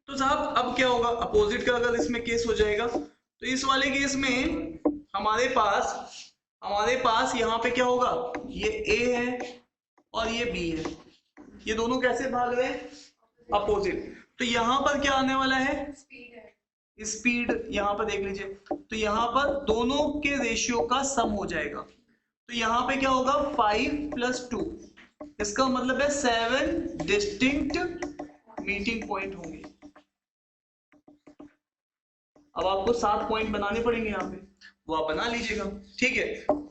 तो साहब अब क्या होगा, अपोजिट का अगर इसमें केस हो जाएगा तो इस वाले केस में हमारे पास यहाँ पे क्या होगा, ये ए है और ये बी है, ये दोनों कैसे भाग रहे हैं, अपोजिट। तो यहाँ पर क्या आने वाला है, स्पीड, यहाँ पर देख लीजिए, तो यहाँ पर दोनों के रेशियो का सम हो जाएगा। तो यहाँ पे क्या होगा 5 + 2, इसका मतलब है 7 डिस्टिंक्ट मीटिंग पॉइंट होंगे। अब आपको 7 पॉइंट बनाने पड़ेंगे यहाँ पे, वो आप बना लीजिएगा, ठीक है,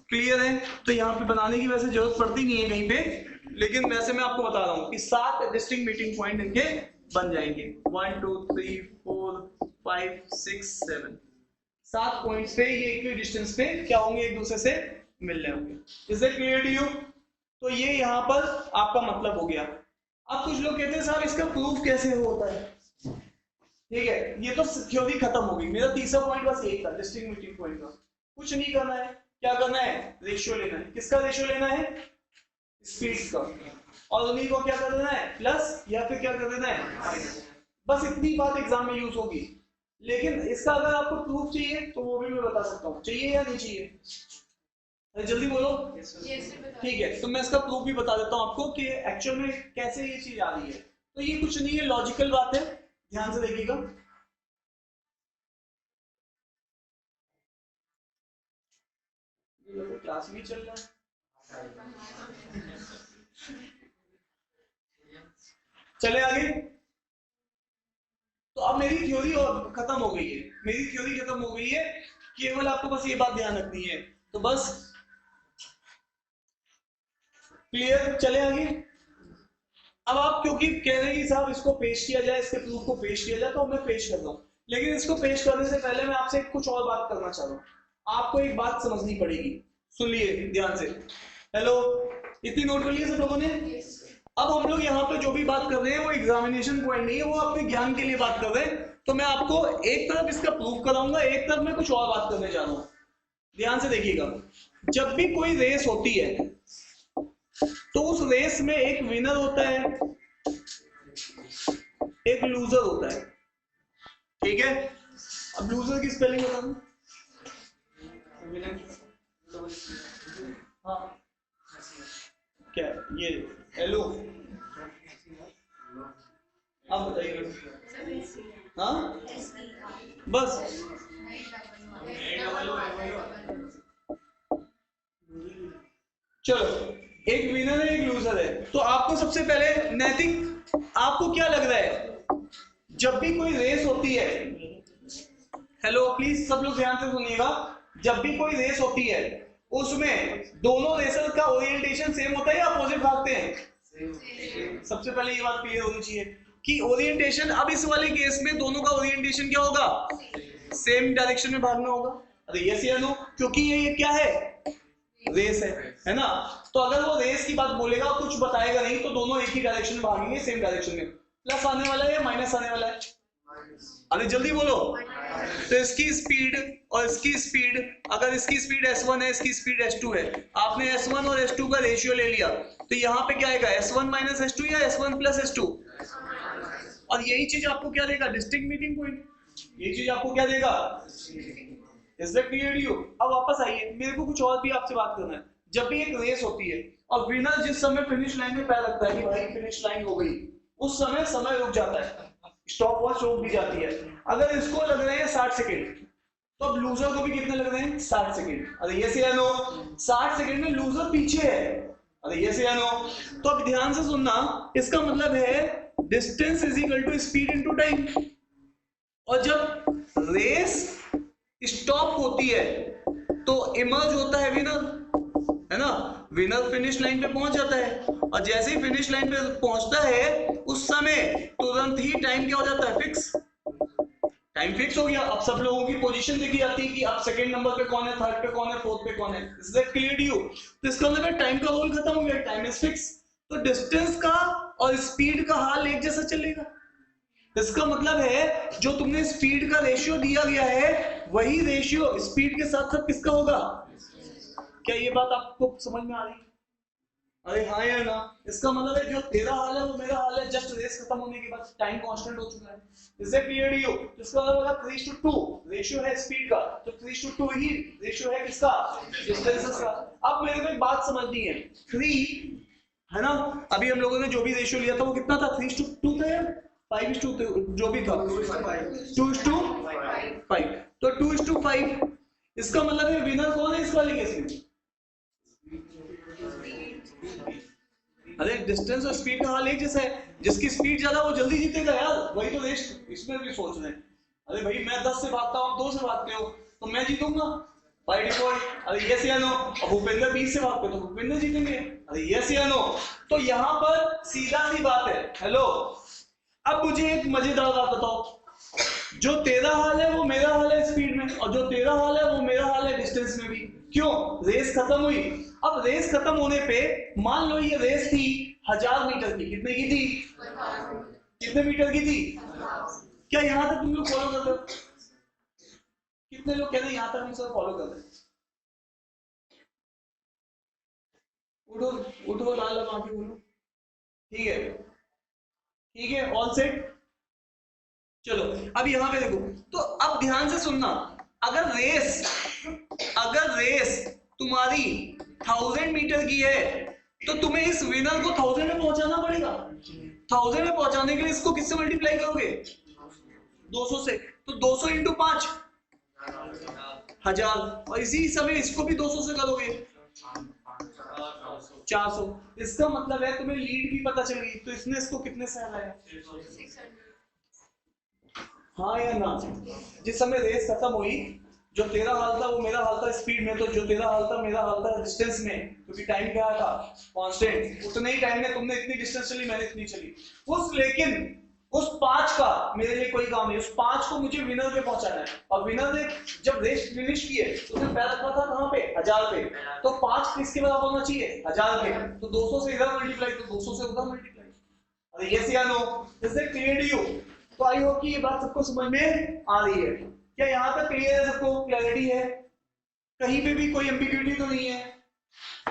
क्लियर है। तो यहाँ पे बनाने की वैसे जरूरत पड़ती नहीं है कहीं पे, लेकिन वैसे मैं आपको बता रहा हूँ कि 7 डिस्टिंक्ट मीटिंग पॉइंट इनके बन जाएंगे। 1 2 3 4 5 6 7, 7 पॉइंट्स पे ये इक्वी डिस्टेंस पे क्या होंगे, एक दूसरे से मिलने होंगे। Is that clear to you? तो ये यहाँ पर आपका मतलब हो गया। अब कुछ लोग कहते हैं साहब इसका प्रूफ कैसे होता है, ठीक है। ये तो थ्योरी खत्म हो गई। मेरा तीसरा पॉइंट बस यही था डिस्टिंक्ट मीटिंग पॉइंट का। कुछ नहीं करना है, क्या करना है, रेशियो लेना है। किसका रेशियो लेना है, स्पीड्स का, और उन्हीं को क्या कर देना है, प्लस या फिर क्या कर देना है, माइनस। बस इतनी बात एग्जाम में यूज होगी। लेकिन इसका अगर आपको प्रूफ चाहिए तो वो भी मैं बता सकता हूँ, चाहिए या नहीं चाहिए, अरे जल्दी बोलो। ठीक है, तो मैं इसका प्रूफ भी बता देता हूँ आपको कि एक्चुअल में कैसे ये चीज आ रही है। तो ये कुछ नहीं है, लॉजिकल बात है, ध्यान से देखिएगा। क्लास भी चल रहा है, चले आगे। तो अब मेरी थ्योरी खत्म हो गई है, मेरी थ्योरी खत्म हो गई है, केवल आपको बस ये बात ध्यान रखनी है। तो बस क्लियर, चले आगे। अब आप क्योंकि कह रहे हैं कि साहब इसको पेश किया जाए, इसके प्रूफ को पेश किया जाए, तो मैं पेश कर रहा हूं। लेकिन इसको पेश करने से पहले मैं आपसे कुछ और बात करना चाह रहा हूं। आपको एक बात समझनी पड़ेगी, सुन लिए ध्यान से। हेलो, इतनी नोट कर लिए सब लोगों ने? अब हम लोग यहाँ पे जो भी बात कर रहे हैं वो एग्जामिनेशन पॉइंट नहीं है, वो अपने ज्ञान के लिए बात कर रहे हैं। तो मैं आपको एक तरफ इसका प्रूफ कराऊंगा, एक तरफ मैं कुछ और बात करने जा रहा हूँ। ध्यान से देखिएगा, जब भी कोई रेस होती है तो उस रेस में एक विनर होता है, एक लूजर होता है, ठीक है। अब लूजर की स्पेलिंग बता दूं? हाँ क्या ये हेलो, आप बताइए। हाँ बस, चलो एक विनर है एक लूजर है। तो आपको सबसे पहले नैतिक, आपको क्या लग रहा है जब भी कोई रेस होती है, हेलो प्लीज सब लोग ध्यान से सुनिएगा, जब भी कोई रेस होती है उसमें दोनों रेसर का ओरिएंटेशन सेम होता है या अपोजिट भागते हैं? सबसे पहले ये बात क्लियर होनी चाहिए कि ओरिएंटेशन, अब इस वाले केस में दोनों का ओरिएंटेशन क्या होगा, सेम डायरेक्शन में भागना होगा। अरे यस या नो, क्योंकि ये क्या है, रेस है ना। तो अगर वो रेस की बात बोलेगा कुछ बताएगा नहीं, तो दोनों एक ही डायरेक्शन में भागेंगे, सेम डायरेक्शन में। प्लस आने वाला है या माइनस आने वाला है, अरे जल्दी बोलो। तो इसकी स्पीड और इसकी स्पीड, अगर इसकी स्पीड s1 है, इसकी स्पीड s2 है, आपने s1 और s2 का रेशियो ले लिया, तो यहाँ पे क्या आएगा, s1 - s2 या s1 + s2। और यही चीज आपको क्या देगा, डिस्टिंक्ट मीटिंग पॉइंट, ये चीज आपको क्या देगा। Is that clear to you? अब वापस आइए, मेरे को कुछ और भी आपसे बात करना है। जब भी एक रेस होती है और विनर जिस समय फिनिश लाइन में पैर रखता है कि भाई फिनिश लाइन हो गई, उस समय रुक जाता है। स्टॉप वॉच रोक दी जाती है। अगर इसको लग रहे हैं 60 सेकेंड, तो अब लूजर को भी कितने लग रहे हैं? 60 सेकेंड। अरे ये से या नो, 60 सेकेंड में लूजर पीछे है। अरे ये से या नो। तो अब ध्यान से सुनना, इसका मतलब है distance is equal to speed into time. और जब रेस स्टॉप होती है तो इमर्ज होता है विनर, है ना। विनर फिनिश लाइन पे पहुंच जाता है, और जैसे ही फिनिश लाइन पे पहुंचता है उस समय तुरंत ही टाइम क्या हो जाता है? फिक्स। टाइम फिक्स हो गया। अब सब लोगों की पोजीशन देखी जाती है कि अब सेकंड नंबर पे कौन है, थर्ड पे कौन है, फोर्थ पे कौन है। Is that clear to you? तो इसका मतलब टाइम का रोल खत्म हो गया, टाइम इज फिक्स। तो डिस्टेंस का और स्पीड का हाल एक जैसा चलेगा। इसका मतलब है जो तुमने स्पीड का रेशियो दिया गया है वही रेशियो स्पीड के साथ साथ किसका होगा? क्या ये बात आपको समझ में आ रही है? अरे हाँ या ना? इसका मतलब है जो तेरा हाल है वो मेरा हाल है, जस्ट रेस खत्म होने के बाद टाइम कांस्टेंट हो चुका है। Is it clear to you? इसका मतलब होगा 3:2 रेशियो है स्पीड का, तो 3:2 ही रेशियो है किसका? डिस्टेंसेस का। अब मेरे को एक बात समझनी है, 3 है ना, अभी हम लोगों ने जो भी रेशियो लिया था वो कितना था? 3:2 था या 5:2 जो भी था? 2:5। तो 2:5, इसका मतलब है विनर कौन है इस वाले केस में? अरे डिस्टेंस और स्पीड का हाल एक जैसा है, जिसकी स्पीड ज्यादा वो जल्दी जीतेगा यार, वही तो रेस इसमें भी सोच रहे हैं। अरे भाई मैं 10 से भागता हूँ, आप 2 से भागते हो, तो मैं जीतूंगा बाय डिफॉल्ट। अरे यस या नो? अब भूपेंद्र 20 से भागते तो भूपेंद्र जीतेंगे। अरे यस या नो? तो यहाँ पर सीधा सी बात है। हेलो, अब मुझे एक मजेदार बात बताओ, जो तेरा हाल है वो मेरा हाल है स्पीड में, और जो तेरा हाल है वो मेरा हाल है डिस्टेंस में भी। क्यों? रेस खत्म हुई। अब रेस खत्म होने पे मान लो ये रेस थी 1000 मीटर की, कितने की थी? कितने मीटर की थी? क्या यहां तक तुम लोग फॉलो कर रहे हो? कितने लोग कह रहे हैं यहां तक हम सब फॉलो कर रहे हैं? उठो उठो, लाल अब आके बोलो। ठीक है, ठीक है, ऑल सेट। चलो अब यहां पे देखो, तो अब ध्यान से सुनना, अगर रेस तुम्हारी 1000 मीटर की है तो तुम्हें इस विनर को 1000 में पहुंचाना पड़ेगा। 1000 में पहुंचाने के लिए इसको किससे मल्टीप्लाई करोगे? 200 से। तो 200 इंटू 5 1000, और इसी समय इसको भी 200 से करोगे 400। इसका मतलब है तुम्हें लीड भी पता चल गई, तो इसने इसको कितने से हराया? हाँ या ना? जिस समय रेस खत्म हुई, जो तेरा हाल था वो मेरा हाल था स्पीड में, तो जो तेरा हाल था मेरा हाल था डिस्टेंस में, क्योंकि टाइम क्या था? कांस्टेंट। उतने ही टाइम में तुमने इतनी डिस्टेंस चली, मैंने इतनी चली। लेकिन उस 5 का मेरे लिए कोई काम नहीं, उस 5 को मुझे विनर पे पहुंचाना है। और विनर ने जब रेस फिनिश की है तो उसने पैर रखा था कहां पे? 1000 पे। तो 5 किसके बराबर होना चाहिए? 1000 पे। तो 200 से इधर मल्टीप्लाई, तो 200 से उधर मल्टीप्लाई। अरे यस या no? Is it clear to you? तो आई होप कि ये बात सबको समझ में आ रही है। क्या यहाँ तक क्लियर है? सबको क्लैरिटी है? कहीं पे भी कोई एम्बिग्यूटी तो नहीं है?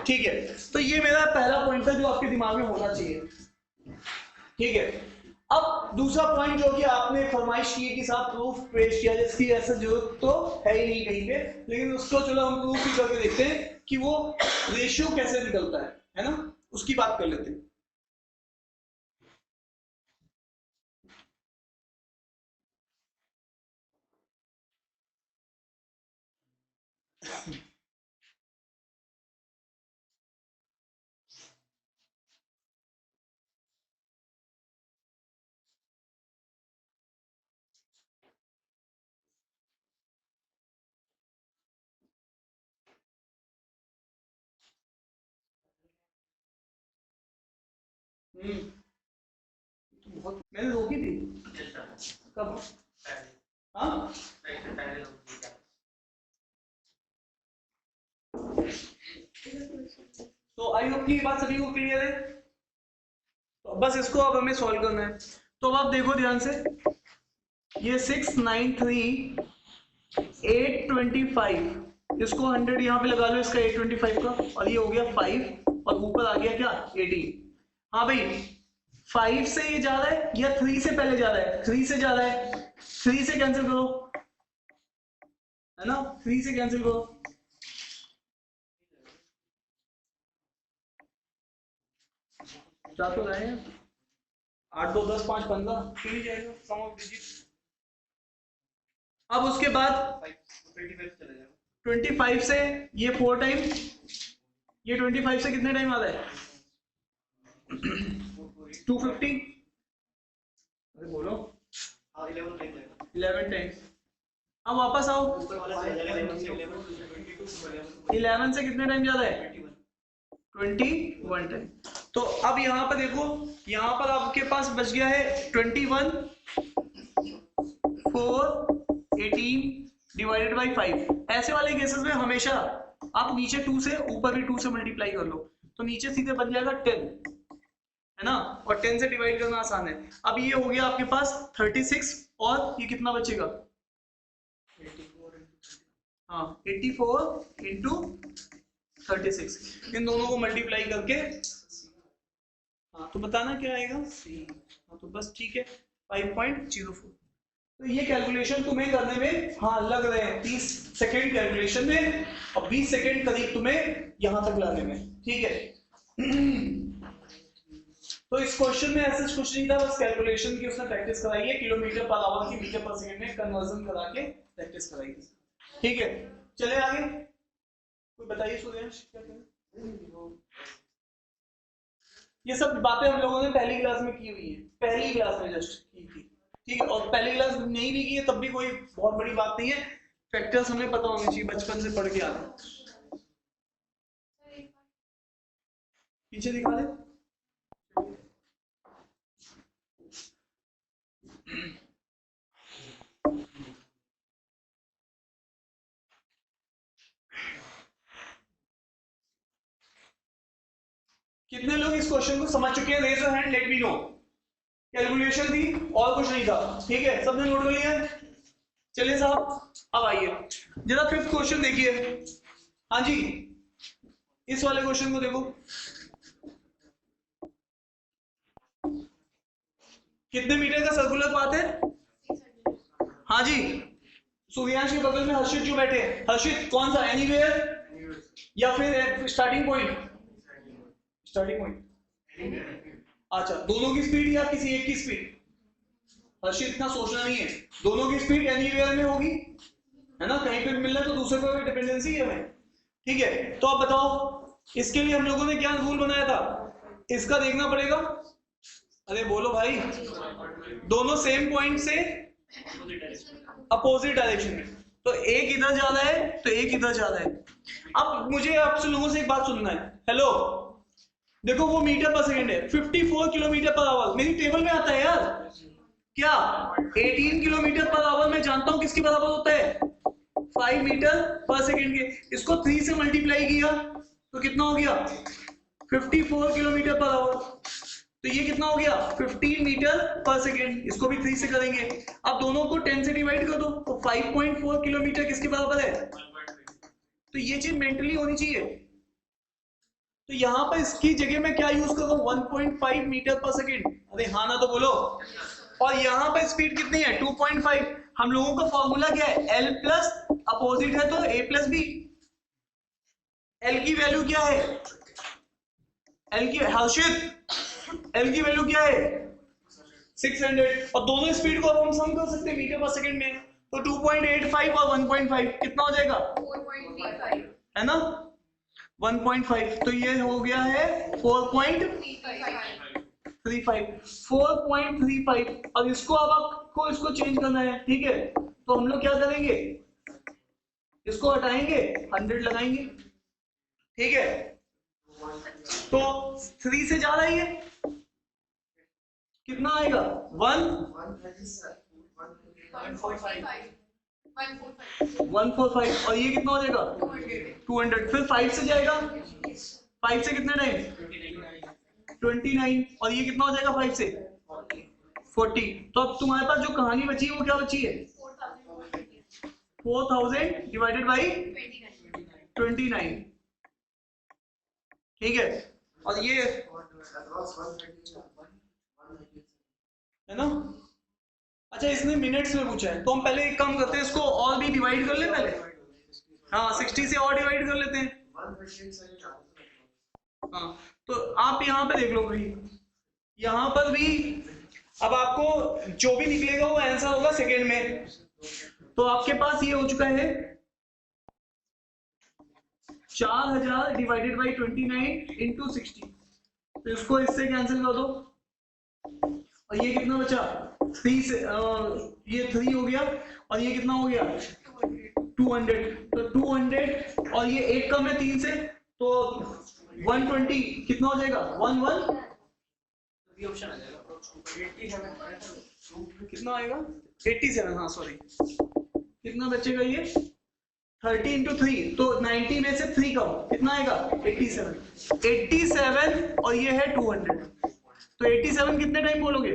ठीक है, तो ये मेरा पहला पॉइंट था जो आपके दिमाग में होना चाहिए। ठीक है, अब दूसरा पॉइंट जो कि आपने फरमाइश की कि साहब प्रूफ पेश किया, जिसकी ऐसा जरूरत तो है ही नहीं कहीं पे, लेकिन उसको चलो हम प्रूफ भी करके देखते हैं कि वो रेशियो कैसे निकलता है ना, उसकी बात कर लेते हैं। बहुत मैंने रोकी थी। कब? हाँ, तो आई होप की बात सभी को क्लियर है। तो बस इसको अब हमें सॉल्व करना है। तो अब आप देखो ध्यान से, ये 693 825, इसको 100 यहाँ पे लगा लो, इसका 825 का, और ये हो गया 5, और ऊपर आ गया क्या? 18। हाँ भाई, 5 से ये जा रहा है या 3 से पहले जा रहा है? 3 से जा रहा है, 3 से कैंसिल करो, है ना, 3 से कैंसिल करो। जा तो रहे हैं, 8 2 10 5 15 क्यों नहीं जाएगा, सम ऑफ डिजिट। अब उसके बाद 25 से ये 4 टाइम, ये 25 से कितने टाइम आ रहा है 250, अरे बोलो 11 टाइम्स। अब वापस आओ 11 से कितने टाइम ज्यादा है 21 टाइम। तो अब यहाँ पर देखो, यहाँ पर आपके पास बच गया है 21 4 18 डिवाइडेड बाई 5। ऐसे वाले केसेस में हमेशा आप नीचे 2 से ऊपर भी 2 से मल्टीप्लाई कर लो, तो नीचे सीधे बन जाएगा 10, है ना, और 10 से डिवाइड करना आसान है। अब ये हो गया आपके पास 36 और ये कितना बचेगा, हाँ 84 इंटू 36, इन दोनों को मल्टीप्लाई करके, हाँ तो बताना क्या आएगा, हाँ तो बस ठीक है 5.04। तो ये कैलकुलेशन तुम्हें करने में हाँ लग रहे हैं 30 सेकेंड कैलकुलेशन में और 20 सेकेंड करीब तुम्हें यहां तक लाने में, ठीक है। तो इस क्वेश्चन में ऐसा कुछ नहीं था, बस कैलकुलेशन की उसने प्रैक्टिस कराई है, किलोमीटर पर आवर की मीटर पर सेकंड में कन्वर्जन करा के प्रैक्टिस कराई है, ठीक है। चले आगे, कोई बताइए सूर्यांश क्या करें। ये सब बातें हम लोगों ने पहली क्लास में की हुई है, पहली क्लास में जस्ट की थी, ठीक है, और पहली क्लास नहीं भी की है तब भी कोई बहुत बड़ी बात नहीं है, फैक्टर्स हमें पता होने चाहिए, बचपन से पढ़ के आते। पीछे दिखा दे। कितने लोग इस क्वेश्चन को समझ चुके हैं, raise your hand, let me know. Calculation थी और कुछ नहीं था, ठीक है, सबने नोट कर लिया। चलिए साहब अब आइए जरा फिफ्थ क्वेश्चन देखिए। हाँ जी, इस वाले क्वेश्चन को देखो, कितने मीटर का सर्कुलर पाथ है। हाँ जी, सूर्यांश के बगल में हर्षित जो बैठे हैं, हर्षित कौन सा, एनीवेयर या फिर स्टार्टिंग पॉइंट, स्टार्टिंग पॉइंट, अच्छा दोनों की स्पीड या किसी एक की स्पीड, हर्षित इतना सोचना नहीं है, दोनों की स्पीड एनीवेयर में होगी, है ना, कहीं पे मिलना तो दूसरे पर डिपेंडेंसी है हमें, ठीक है। तो आप बताओ इसके लिए हम लोगों ने क्या रूल बनाया था, इसका देखना पड़ेगा, अरे बोलो भाई, दोनों सेम पॉइंट से अपोजिट डायरेक्शन में, तो एक इधर जा रहा है तो एक इधर जा रहा है। अब मुझे आपसे लोगों से एक बात सुनना है, हेलो देखो वो मीटर पर सेकंड है, 54 किलोमीटर पर आवर मेरी टेबल में आता है यार, क्या 18 किलोमीटर पर आवर मैं जानता हूं किसके बराबर होता है 5 मीटर पर सेकंड के, इसको 3 से मल्टीप्लाई किया तो कितना हो गया 54 किलोमीटर पर आवर, तो ये कितना हो गया 15 मीटर पर सेकेंड, इसको भी 3 से करेंगे। अब दोनों को 10 से डिवाइड कर दो तो 5.4 किलोमीटर किसके बराबर है, तो ये चीज मेंटली होनी चाहिए। तो यहां पर इसकी जगह में क्या यूज करूं 1.5 मीटर पर सेकेंड, अरे हाँ ना तो बोलो, और यहां पर स्पीड कितनी है 2.5, हम लोगों का फॉर्मूला क्या है L प्लस अपोजिट है तो A प्लस बी, L की वैल्यू क्या है, L की हर्षित L की वैल्यू क्या है 600, और दोनों स्पीड को अब हम सम कर सकते हैं मीटर पर सेकंड में, तो 2.85 और 1.5 कितना हो जाएगा 4.35, है ना 1.5, तो ये हो गया है 4.35, और इसको अब आपको इसको चेंज करना है, ठीक है, तो हम लोग क्या करेंगे इसको हटाएंगे 100 लगाएंगे, ठीक है, तो 3 से जा रहा है ये कितना आएगा 145, और ये कितना हो जाएगा 200, फिर 5 से जाएगा, 5 से कितने टाइम 29, और ये कितना हो जाएगा 5 से 40, तो अब तुम्हारे पास जो कहानी बची है वो क्या बची है 4000 डिवाइडेड बाई 29, ठीक है, और ये है ना। अच्छा इसने मिनट्स में पूछा है, तो हम पहले एक काम करते हैं, इसको और भी डिवाइड कर ले पहले, हाँ 60 से और डिवाइड कर लेते हैं, हाँ तो आप यहाँ पे देख लो भाई, यहाँ पर भी अब आपको जो भी निकलेगा वो आंसर होगा सेकेंड में। तो आपके पास ये हो चुका है 4000 डिवाइडेड बाई 29 इंटू 60। तो इसको इससे कैंसिल कर दो और ये कितना बचा 3 से ये 3 हो गया और ये कितना हो गया 200। तो 200 और ये 8 कम है 3 से तो 120 कितना हो जाएगा 11 कितना आएगा 87। हाँ सॉरी कितना बचेगा ये 30 इंटू 3 तो 90 में से 3 कम कितना आएगा 87 और ये है 200। तो 87 कितने टाइम बोलोगे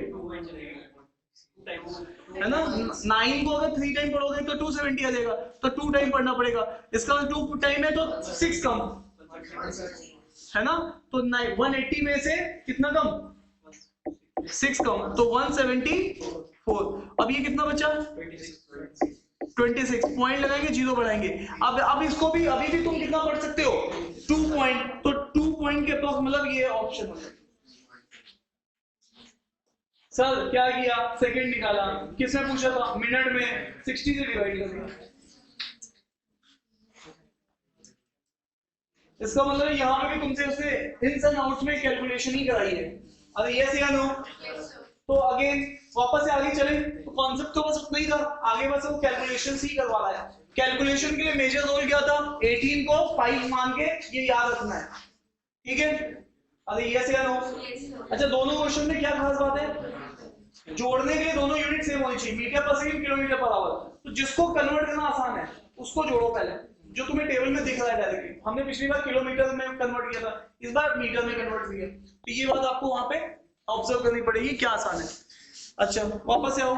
है ना 9 को अगर 3 टाइम पढ़ोगे तो 270 आ जाएगा। तो 2 टाइम पढ़ना पड़ेगा इसका 2 टाइम है तो 6 कम है ना। तो 180 में से कितना कम 6 कम तो 174। अब ये कितना बचा 26 पॉइंट लगाएंगे 0 बढ़ाएंगे। अब इसको भी अभी भी तुम कितना पढ़ सकते हो 2 पॉइंट। तो 2 पॉइंट के पास मतलब ये ऑप्शन है। सर क्या किया सेकंड निकाला किसने पूछा था मिनट में 60 से डिवाइड कर दिया। इसका मतलब यहाँ पे भी तुमसे उसने इन्स एंड आउट्स में कैलकुलेशन ही कराई है। अरे यस या नो। तो अगेन वापस से आगे चले तो कॉन्सेप्ट तो बस उतना ही था आगे बस वो कैलकुलेशन ही करवा रहा है। कैलकुलेशन के लिए मेजर रोल क्या था 18 को 5 मान के ये याद रखना है ठीक है। अरे यस या नो। अच्छा दोनों क्वेश्चन में क्या खास बात है जोड़ने के लिए दोनों यूनिट सेम होनी चाहिए मीटर पर सेकंड किलोमीटर पर आवर। तो जिसको कन्वर्ट करना आसान है उसको जोड़ो पहले जो तुम्हें टेबल में दिख रहा है डायरेक्टली। हमने पिछली बार किलोमीटर में कन्वर्ट किया था इस बार मीटर में कन्वर्ट किया। तो ये बात आपको वहां पे ऑब्जर्व करनी पड़ेगी क्या आसान है। अच्छा वापस से आओ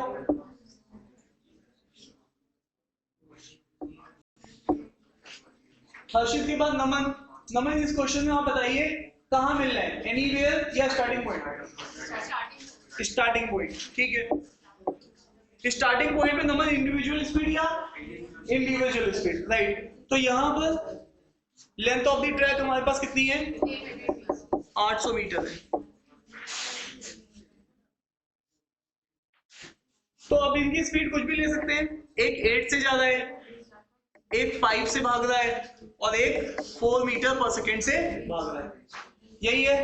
हर्षित के बाद नमन। नमन इस क्वेश्चन में आप बताइए कहाँ मिलना है एनीवेयर या स्टार्टिंग पॉइंट। स्टार्टिंग पॉइंट ठीक है। स्टार्टिंग पॉइंट पे नंबर इंडिविजुअल स्पीड या इंडिविजुअल स्पीड राइट। तो यहां पर लेंथ ऑफ द ट्रैक हमारे पास कितनी है 800 मीटर है। तो अब इनकी स्पीड कुछ भी ले सकते हैं एक 8 से ज्यादा है एक 5 से भाग रहा है और एक 4 मीटर पर सेकेंड से भाग रहा है यही है।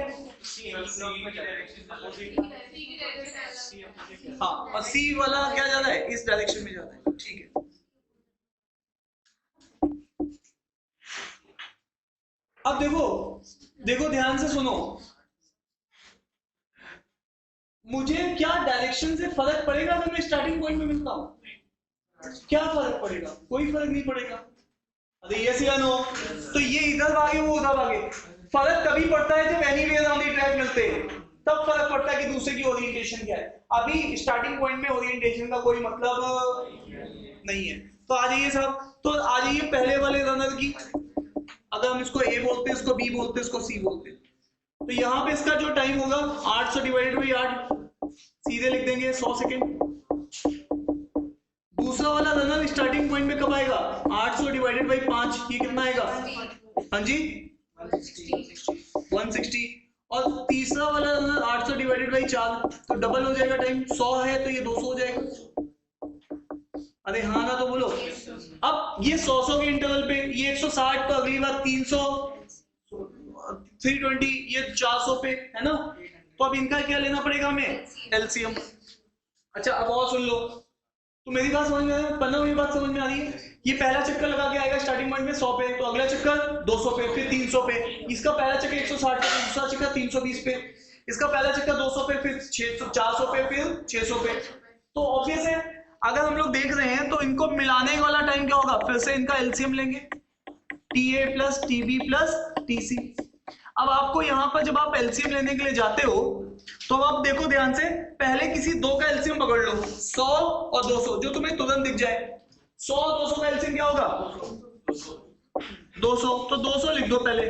हाँ और सी वाला क्या ज्यादा है इस डायरेक्शन में ज्यादा है ठीक है। अब देखो ध्यान से सुनो मुझे क्या डायरेक्शन से फर्क पड़ेगा अगर मैं स्टार्टिंग पॉइंट में मिलता हूं क्या फर्क पड़ेगा कोई फर्क नहीं पड़ेगा। अरे यस या नो। तो ये इधर भागे वो उधर भागे फर्क तभी पड़ता है जब एनीवेयर ऑन द ट्रैक मिलते हैं तब फर्क पड़ता है कि दूसरे की ओरिएंटेशन क्या है। अभी स्टार्टिंग पॉइंट में ओरिएंटेशन का कोई मतलब नहीं है। तो आ जाइए साहब तो आ जाइए पहले वाले रनर की अगर हम इसको ए बोलते हैं इसको बी बोलते हैं इसको सी बोलते हैं। तो यहाँ पे इसका जो टाइम होगा 800 डिवाइडेड बाई 8 सीधे लिख देंगे 100 सेकेंड। दूसरा वाला रनर स्टार्टिंग पॉइंट में कब आएगा 800 डिवाइडेड बाई 5 ये कितना आएगा हाँ जी 160। और तीसरा वाला रनर 800 डिवाइडेड बाई 4 तो डबल हो जाएगा टाइम 100 है तो ये 200 हो जाएगा। अरे हाँ ना तो बोलो। अब ये 100 के इंटरवल पे ये 160 तो अगली बार 300 320 ये 400 पे है ना। तो अब इनका क्या लेना पड़ेगा हमें एलसीएम। अच्छा अब और सुन लो तो मेरी बात समझ में आ रही है 15वीं बात समझ में आ रही है। ये पहला चक्कर लगा के आएगा स्टार्टिंग पॉइंट में 100 पे तो अगला चक्कर 200 पे फिर 300 पे इसका पहला चक्कर 160 पे दूसरा चक्कर 320 पे इसका पहला चक्कर 200 पे फिर 600 400 पे फिर 600 पे। तो ऑब्वियस है अगर हम लोग देख रहे हैं तो इनको मिलाने वाला टाइम क्या होगा फिर से इनका एलसीएम लेंगे TA plus TB plus TC। अब आपको यहाँ पर जब आप एलसीएम लेने के लिए जाते हो तो आप देखो ध्यान से पहले किसी दो का एलसीएम पकड़ लो 100 और 200 जो तुम्हें तुरंत दिख जाए 100 और 200 का एलसीएम क्या होगा 200 तो 200 लिख दो पहले।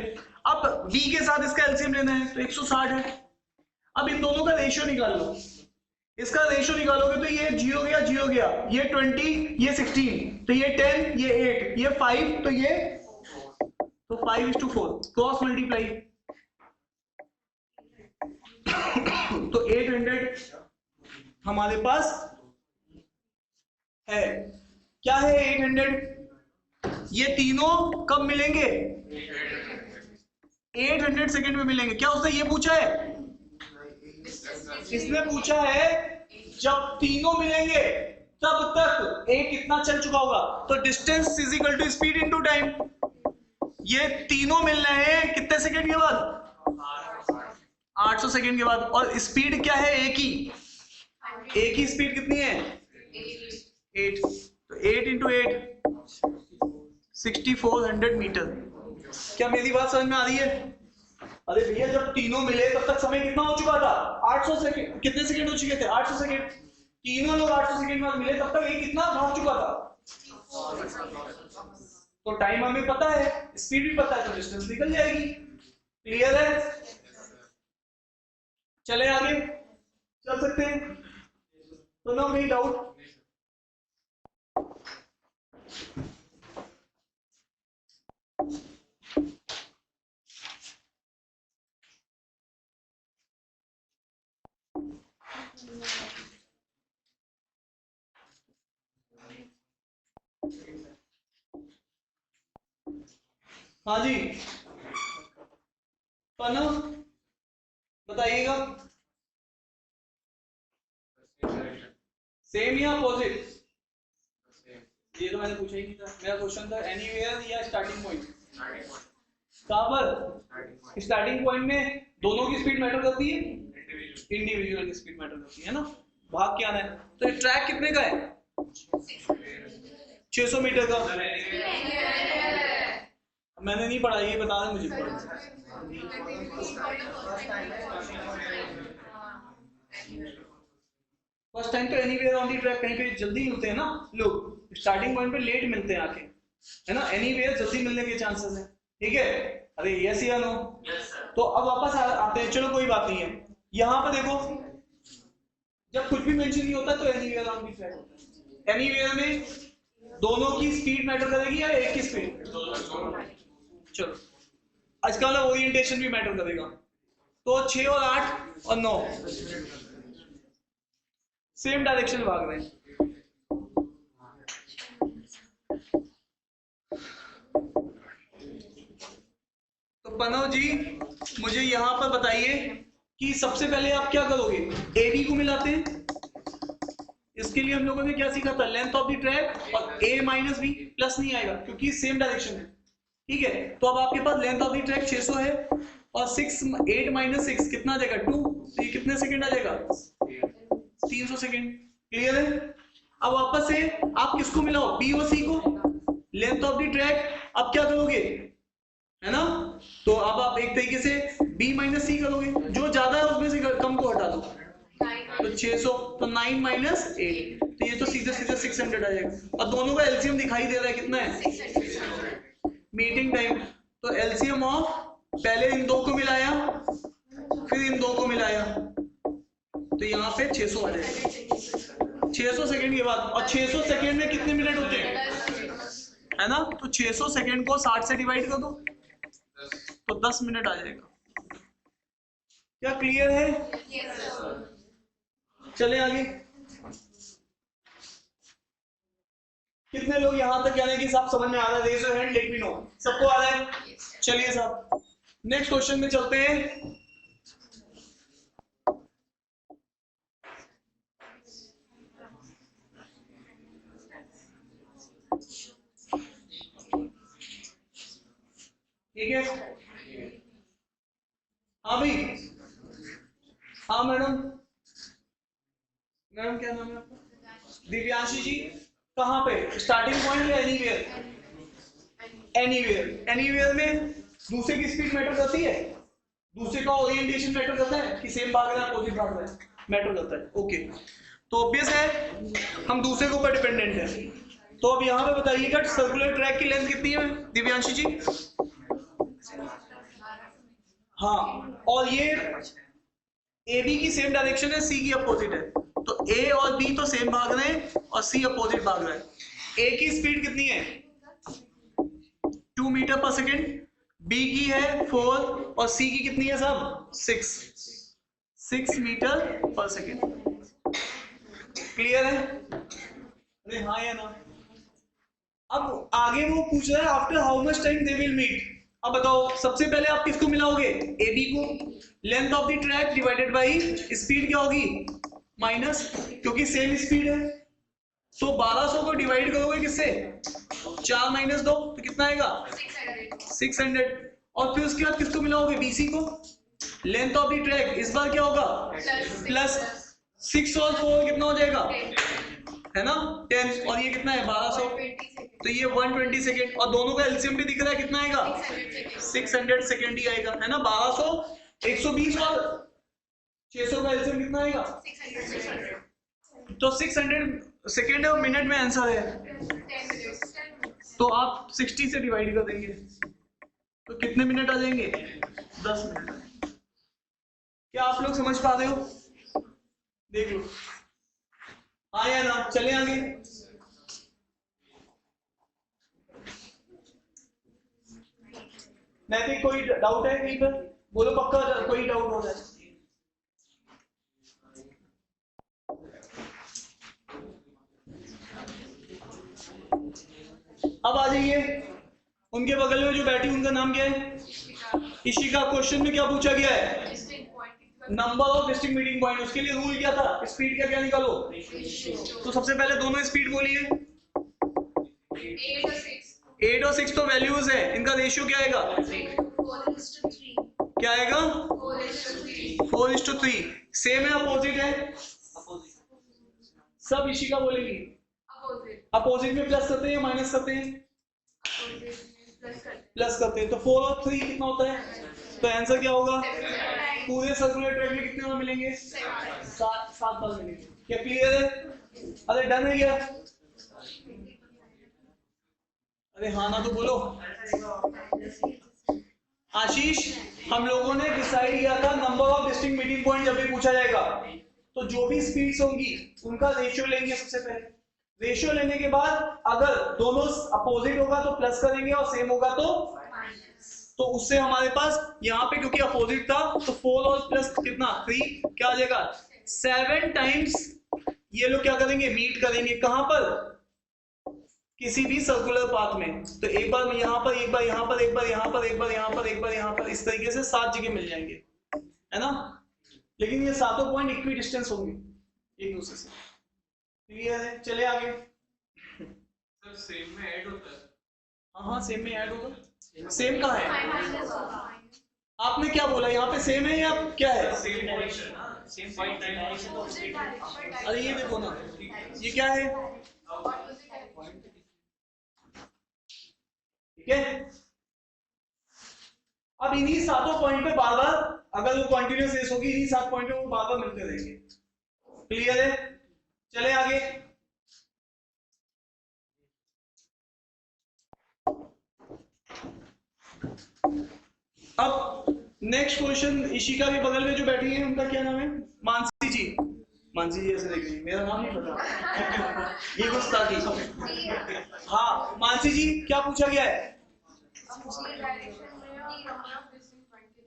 अब B के साथ इसका एलसीएम लेना है तो 160 है। अब इन दोनों का रेशियो निकाल लो इसका रेशियो निकालोगे तो ये 0 गया 0 गया ये 20 ये 16 तो ये 10 ये 8 ये 5 तो ये तो 5:4 क्रॉस मल्टीप्लाई तो 800 हमारे पास है क्या है 800। ये तीनों कब मिलेंगे 800 सेकेंड में मिलेंगे। क्या उसने ये पूछा है, इसने पूछा है जब तीनों मिलेंगे तब तक ए कितना चल चुका होगा। तो distance is equal to speed into time. ये तीनों मिल रहे हैं कितने सेकेंड के बाद 800 सेकेंड के बाद। और स्पीड क्या है ए की स्पीड कितनी है 8। तो 8 इंटू 8 6400 मीटर। क्या मेरी बात समझ में आ रही है। अरे भैया जब तीनों मिले तब तक समय कितना हो चुका था 800 सेकेंड। कितने सेकेंड हो चुके थे 800 सेकेंड। तीनों लोग 800 सेकेंड बाद मिले तब तक ये कितना भाग चुका था। तो टाइम हमें पता है, स्पीड भी पता है, तो डिस्टेंस निकल जाएगी। क्लियर है। चले आगे चल सकते हैं। तो नो मेनी डाउट। हाँ जी पन्ना बताइएगा, सेम या अपोजिट। ये तो मैंने पूछा ही नहीं था। मेरा क्वेश्चन था एनीवेयर या स्टार्टिंग पॉइंट। कहां पर स्टार्टिंग पॉइंट में दोनों की स्पीड मैटर करती है, इंडिविजुअल की स्पीड मैटर करती है ना। भाग क्या है। तो ट्रैक कितने का है 600 मीटर का। मैंने नहीं पढ़ा, ये बता रहे मुझे। फर्स्ट टाइम तो एनीवेयर ऑन दी ट्रैक, कहीं पे जल्दी मिलते हैं ना लोग, स्टार्टिंग पॉइंट पे लेट मिलते हैं आके, है ना। एनीवेयर जल्दी मिलने के चांसेस हैं। ठीक है। अरे यस या नो। तो अब वापस आते हैं। चलो कोई बात नहीं है। यहाँ पर देखो जब कुछ भी मेंशन नहीं होता तो एनीवेयर ऑन दी ट्रैक होता है। एनीवेयर में दोनों की स्पीड मैटर करेगी या एक की स्पीड। चलो आजकल ना ओरिएंटेशन भी मैटर करेगा। तो 6 और 8 और 9 सेम डायरेक्शन में भाग रहे हैं। तो प्रणव जी मुझे यहां पर बताइए कि सबसे पहले आप क्या करोगे। ए बी को मिलाते हैं। इसके लिए हम लोगों ने क्या सीखा था, लेंथ ऑफ द ट्रैक, और ए माइनस बी प्लस नहीं आएगा क्योंकि सेम डायरेक्शन है। ठीक है। तो अब आपके पास लेंथ ऑफ द ट्रैक 600 है और 8 माइनस 6 कितना आ जाएगा 2। तो ये कितने सेकंड आ जाएगा 300 सेकंड। क्लियर है। अब वापस से आप किसको मिलाओ बी और सी को, लेंथ ऑफ द ट्रैक। अब क्या करोगे, है ना। तो अब आप एक तरीके से b माइनस सी करोगे, जो ज्यादा है उसमें से कम को हटा दो। तो 600 तो 9 माइनस 8, तो ये तो सीधे सीधे 600 आ जाएगा। और दोनों का एलसीएम दिखाई दे रहा है कितना है मीटिंग टाइम। तो एलसीएम ऑफ पहले इन दो को मिलाया फिर इन दो को मिलाया, तो यहाँ पे 600 आ जाएगा 600 सेकेंड के बाद। और 600 सेकेंड में कितने मिनट होते हैं, है ना। तो 600 सेकेंड को 60 से डिवाइड कर दो तो 10 मिनट आ जाएगा। क्या क्लियर है। चले आगे। कितने लोग यहां तक यानी कि सब समझ में आ रहा है, raise your hand let me know. सबको आ रहा है। चलिए साहब नेक्स्ट क्वेश्चन में चलते हैं। ठीक है। हाँ भाई। हाँ मैडम। मैडम क्या नाम है आपका। दिव्यांशी जी। कहाँ पे स्टार्टिंग पॉइंट या एनीवेयर। एनीवेयर। एनीवेयर में दूसरे की स्पीड मैटर करती है, दूसरे का ओरिएंटेशन मैटर करता है कि सेम भाग रहा है अपोजिट भाग रहा है, मैटर करता है। ओके। तो ऑब्वियस है हम दूसरे के ऊपर डिपेंडेंट है। तो अब यहाँ पे बताइएगा सर्कुलर ट्रैक की लेंथ कितनी है दिव्यांशी जी। हाँ और ये ए बी की सेम डायरेक्शन है, सी की अपोजिट है। तो ए और बी तो सेम भाग रहे हैं और सी अपोजिट भाग रहा है। ए की स्पीड कितनी है 2 मीटर पर सेकेंड, बी की है 4 और सी की कितनी है साहब 6 मीटर पर सेकेंड। क्लियर है? अरे हाँ या ना? अब आगे वो पूछ रहा है after how much time they will meet. अब बताओ सबसे पहले आप किसको मिलाओगे? ए बी को। Length of the track divided by speed क्या होगी? माइनस, क्योंकि सेम स्पीड है। तो 1200 को डिवाइड करोगे किससे? 4 माइनस 2 तो कितना आएगा? 600। और फिर उसके बाद किसको मिलाओगे? बीसी को। लेंथ ऑफ द ट्रैक इस बार क्या होगा? प्लस 6 और 4 कितना हो जाएगा? है ना 10। और ये कितना है? 1200। तो ये 120 सेकेंड। और दोनों का एलसीएम भी दिख रहा है, कितना आएगा? 600 सेकेंड ही आएगा, है ना। 1200 120 और 600 का एलसीएम कितना आएगा? 600। तो 600 सेकेंड और मिनट में आंसर है। तो आप 60 से डिवाइड कर देंगे तो कितने मिनट आ जाएंगे? 10 मिनट। क्या आप लोग समझ पा रहे हो? देख लो हाँ या ना? चले आगे। नैतिक कोई डाउट है कहीं पर? बोलो पक्का कोई डाउट हो जाए। अब आ जाइए, उनके बगल में जो बैठी उनका नाम क्या है? इशिका। क्वेश्चन में क्या पूछा गया है? Number of distinct meeting point. उसके लिए रूल क्या था? स्पीड का क्या निकालो? तो सबसे पहले दोनों स्पीड बोलिए। 8 और 6 तो वैल्यूज है, इनका रेशियो क्या आएगा? क्या आएगा? 4:3। सेम है अपोजिट है? सब इशिका बोलेगी। अपोजिट में प्लस करते हैं माइनस करते हैं? प्लस करते हैं। तो 4 और 3 कितना होता है? तो आंसर क्या होगा? पूरे सर्कुलर ट्रैक में कितने बार मिलेंगे? 7 बार मिलेंगे। क्या क्लियर है? अरे डन है क्या? अरे हाँ ना तो बोलो। आशीष, हम लोगों ने डिसाइड किया था number of distinct meeting point जब भी पूछा जाएगा तो जो भी स्पीड्स होंगी उनका रेशियो लेंगे सबसे पहले। रेशियो लेने के बाद अगर दोनों अपोजिट होगा तो प्लस करेंगे और सेम होगा तो उससे हमारे पास यहाँ पे क्योंकि अपोजिट था तो 4 और प्लस कितना 3 क्या आ जाएगा? 7 टाइम्स ये लोग क्या करेंगे? मीट करेंगे। कहां पर? किसी भी सर्कुलर पाथ में। तो एक बार यहाँ पर, एक बार यहाँ पर, एक बार यहाँ पर, एक बार यहाँ पर, एक बार यहाँ पर, इस तरीके से 7 जगह मिल जाएंगे, है ना। लेकिन ये सातों पॉइंट इक्वी डिस्टेंस होंगे एक दूसरे से। क्लियर है? चले आगे। सर सेम में ऐड होता है? हाँ सेम में ऐड होगा। सेम कहाँ है? आपने क्या बोला? यहाँ पे सेम है या क्या है? Same direction, same direction. अरे ये देखो ना, ये क्या है? ठीक है। अब इन्हीं सातों पॉइंट पे बार बार अगर वो कंटिन्यूस रेस होगी इन्हीं 7 पॉइंट पे वो बार बार मिलते रहेंगे। क्लियर है? चले आगे। अब नेक्स्ट क्वेश्चन, इशिका के बगल में जो बैठी है उनका क्या नाम है? मानसी जी। मानसी जी ऐसे देख रही है, मेरा नाम नहीं पता। ये गुस्ताखी। हाँ मानसी जी, क्या पूछा गया है?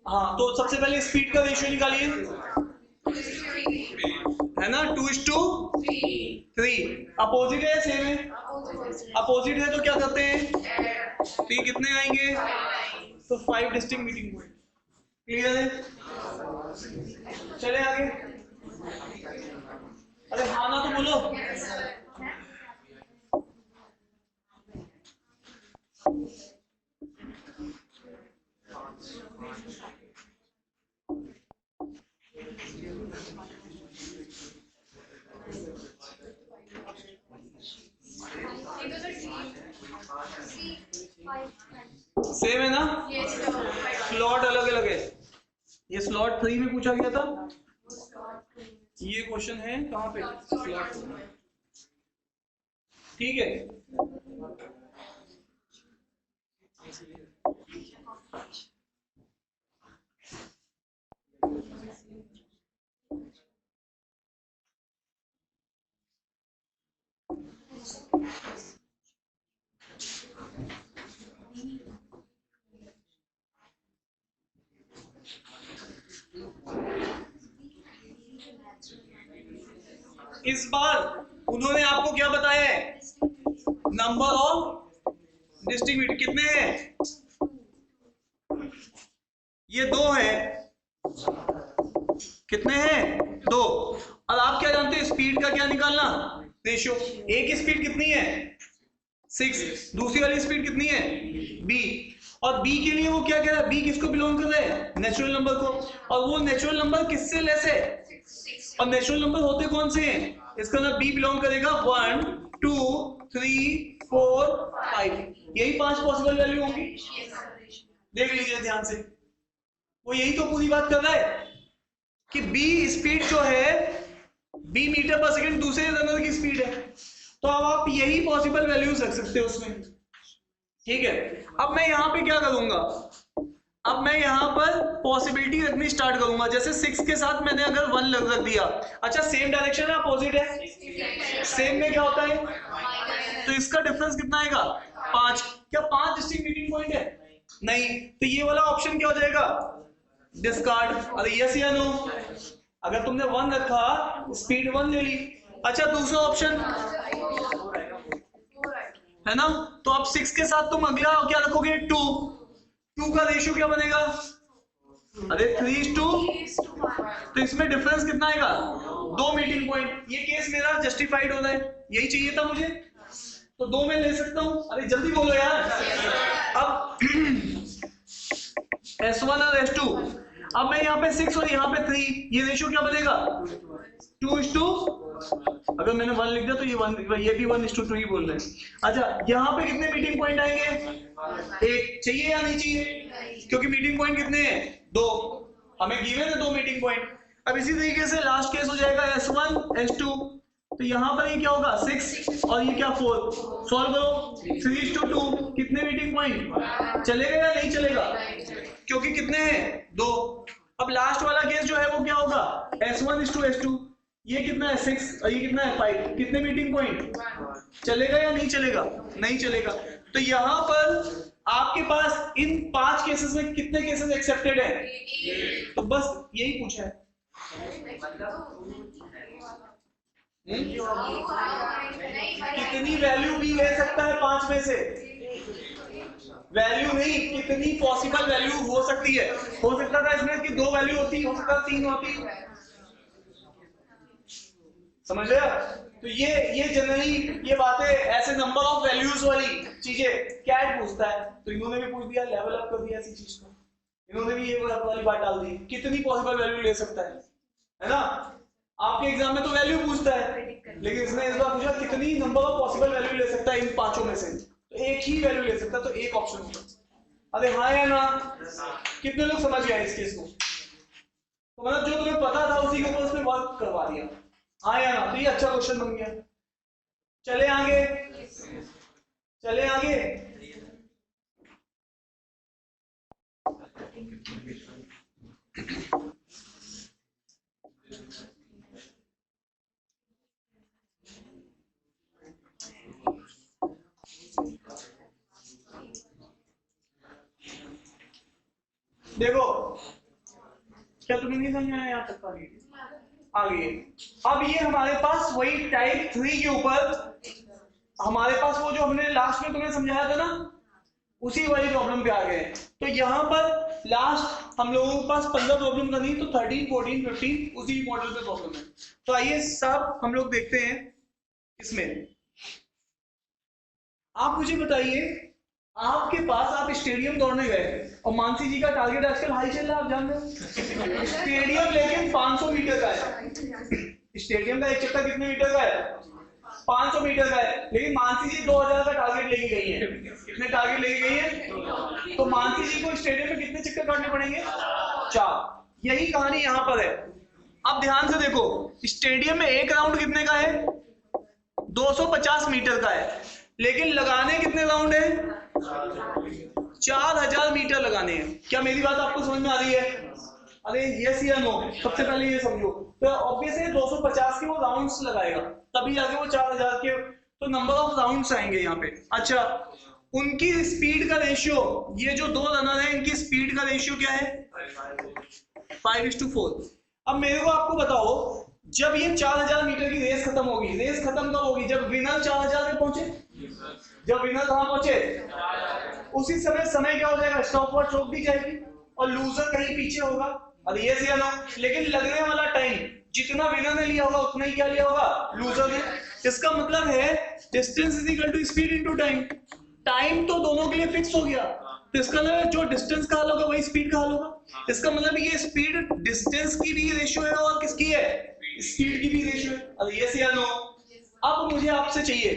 हाँ तो सबसे पहले स्पीड का रेशियो निकालिए, है ना 2:3। अपोजिट है या सेम है? अपोजिट है तो क्या करते हैं? तो ये कितने आएंगे? तो 5 डिस्टिंक्ट मीटिंग पॉइंट। क्लियर है? चले आगे। अरे हाँ ना तो बोलो। सेम है ना? स्लॉट अलग अलग है। ये स्लॉट 3 में पूछा गया था, ये क्वेश्चन है कहाँ पे? स्लॉट। ठीक है। इस बार उन्होंने आपको क्या बताया है? नंबर ऑफ डिस्ट्रीब्यूट कितने हैं? ये 2 है। कितने हैं? 2। और आप क्या जानते हैं स्पीड का क्या निकालना? रेशियो। ए की स्पीड कितनी है? 6। दूसरी वाली स्पीड कितनी है? बी। और बी के लिए वो क्या कह रहा है? बी किसको बिलोंग कर रहा है? नेचुरल नंबर को। और वो नेचुरल नंबर किससे लेस है? और नेचुरल नंबर होते कौन से हैं? इसका अंदर बी बिलोंग करेगा 1 2 3 4 5। यही 5 पॉसिबल वैल्यू होंगी। देख लीजिए ध्यान से, वो यही तो पूरी बात कर रहा है कि बी स्पीड जो है बी मीटर पर सेकंड दूसरे रनर की स्पीड है। तो अब आप यही पॉसिबल वैल्यूज रख सकते हो उसमें। ठीक है, अब मैं यहां पे क्या करूंगा? अब मैं यहां पर पॉसिबिलिटी रखनी स्टार्ट करूंगा। जैसे 6 के साथ मैंने अगर 1 रख दिया, अच्छा सेम डायरेक्शन है अपोजिट है, सेम में क्या होता है? तो इसका डिफरेंस कितना आएगा? 5। क्या 5 डिस्टिंक्ट मीटिंग पॉइंट है? नहीं। तो ये वाला ऑप्शन क्या हो जाएगा? डिस्कार्ड। अरे यस या नो? अगर तुमने 1 रखा, स्पीड 1 ले ली। अच्छा दूसरा ऑप्शन है ना, तो अब 6 के साथ तुम अगला क्या रखोगे? 2। 2 का रेशियो क्या बनेगा? अरे 3:2। तो इसमें डिफरेंस कितना आएगा? 2 मीटिंग पॉइंट। ये केस मेरा जस्टिफाइड हो रहा है, यही चाहिए था मुझे, तो 2 में ले सकता हूं। अरे जल्दी बोलो यार। अब S1 और S2, अब मैं यहाँ पे 6 और यहाँ पे 3, ये रेशियो क्या बनेगा? 2:2। अगर मैंने 1 लिख दिया तो ये भी 1:2 ही बोल रहे हैं। अच्छा यहाँ पे कितने मीटिंग पॉइंट आएंगे? 1। चाहिए या नहीं चाहिए? क्योंकि मीटिंग पॉइंट कितने हैं? 2। हमें गिवन है 2 मीटिंग पॉइंट। अब इसी तरीके से लास्ट केस हो जाएगा S1 S2। तो यहाँ पर ये क्या होगा? 6 और ये क्या 4। सॉल्व करो। 3:2 कितने मीटिंग पॉइंट? चलेगा या नहीं चलेगा? क्योंकि कितने हैं? 2। अब लास्ट वाला केस जो है वो क्या होगा? S1:S2। ये कितना है? 6 और ये कितना है? 5। कितने मीटिंग पॉइंट? चलेगा या नहीं चलेगा? नहीं चलेगा। तो यहाँ पर आपके पास इन 5 केसेस में कितने केसेस एक्सेप्टेड है? तो बस यही पूछा है। कितनी वैल्यू भी ले सकता है 5 में से? वैल्यू नहीं, कितनी पॉसिबल वैल्यू हो सकती है? हो सकता था इसमें कि 2 वैल्यू होती, हो सकता 3 होती। समझ लिया? तो ये जनरली ये बातें ऐसे नंबर ऑफ वैल्यूज वाली चीजें कैट पूछता है, तो इन्होंने भी पूछ दिया, लेवल अप कर दिया ऐसी चीज को। इन्होंने भी ये वाली बात डाल दी, कितनी पॉसिबल वैल्यू ले सकता है ना? आपके एग्जाम में तो वैल्यू पूछता है, लेकिन इसने इस बार पूछा कितनी नंबर ऑफ पॉसिबल वैल्यू ले सकता है इन 5 में से। तो एक ही वैल्यू ले सकता है, तो एक ऑप्शन होगा। अरे हाँ या ना? कितने लोग समझ गए इस केस को? तो मतलब जो तुम्हें पता था उसी के ऊपर उसने वर्क करवा दिया। हाँ या ना? तो ये अच्छा क्वेश्चन बन गया। चले आगे, चले आगे। देखो क्या तुम्हें नहीं समझ में आया यहाँ तक? आगे अब ये हमारे पास वही टाइप 3 के ऊपर हमारे पास वो जो हमने लास्ट में तुम्हें समझाया था ना, उसी वाली प्रॉब्लम पे आ गए। तो यहाँ पर लास्ट हम लोगों के पास 15 प्रॉब्लम करनी, तो 13 14 15 उसी मॉडल पे प्रॉब्लम है। तो आइए सब हम लोग देखते हैं इसमें। आप मुझे बताइए, आपके पास आप स्टेडियम दौड़ने गए और मानसी जी का टारगेट आजकल हाई चल रहा है, आप जान रहे हो। स्टेडियम लेकिन 500 मीटर का है। स्टेडियम का एक चक्कर कितने मीटर का है? 500 मीटर का है। लेकिन मानसी जी 2000 का टारगेट लेके गई है। कितने टारगेट लेके गई है? तो मानसी जी को स्टेडियम में कितने चक्कर काटने पड़ेंगे? 4। यही कहानी यहाँ पर है। अब ध्यान से देखो, स्टेडियम में एक राउंड कितने का है? 250 मीटर का है, लेकिन लगाने कितने राउंड है? 4000 मीटर लगाने हैं। क्या मेरी बात आपको समझ में आ रही है? अरे यस या नो? सबसे पहले ये समझो। तो ऑब्वियस है 250 के वो राउंड्स लगाएगा, तभी आगे वो 4000 के, तो नंबर ऑफ राउंड्स आएंगे यहाँ पे। अच्छा, उनकी स्पीड का रेशियो, ये जो 2 रनर है इनकी स्पीड का रेशियो क्या है? 5:4। अब मेरे को आपको बताओ, जब ये 4000 मीटर की रेस खत्म होगी, रेस खत्म कब होगी? जब विनर 4000 पे पहुंचे। जब विनर कहां पहुंचे? उसी समय क्या हो जाएगा? स्टॉप वॉच रोक दी जाएगी और लूजर कहीं पीछे होगा। अरे ये या नो? लेकिन लगने वाला टाइम जितना विनर ने लिया होगा उतना ही क्या लिया होगा? लूजर ने। इसका मतलब है distance is equal to speed into time. Time तो दोनों के लिए फिक्स हो गया, तो इसका मतलब जो डिस्टेंस का हाल होगा वही स्पीड का हाल होगा। इसका मतलब ये स्पीड डिस्टेंस की भी रेशियो है और किसकी है? स्पीड की भी रेशियो है। अरे यस या नो? अब मुझे आपसे चाहिए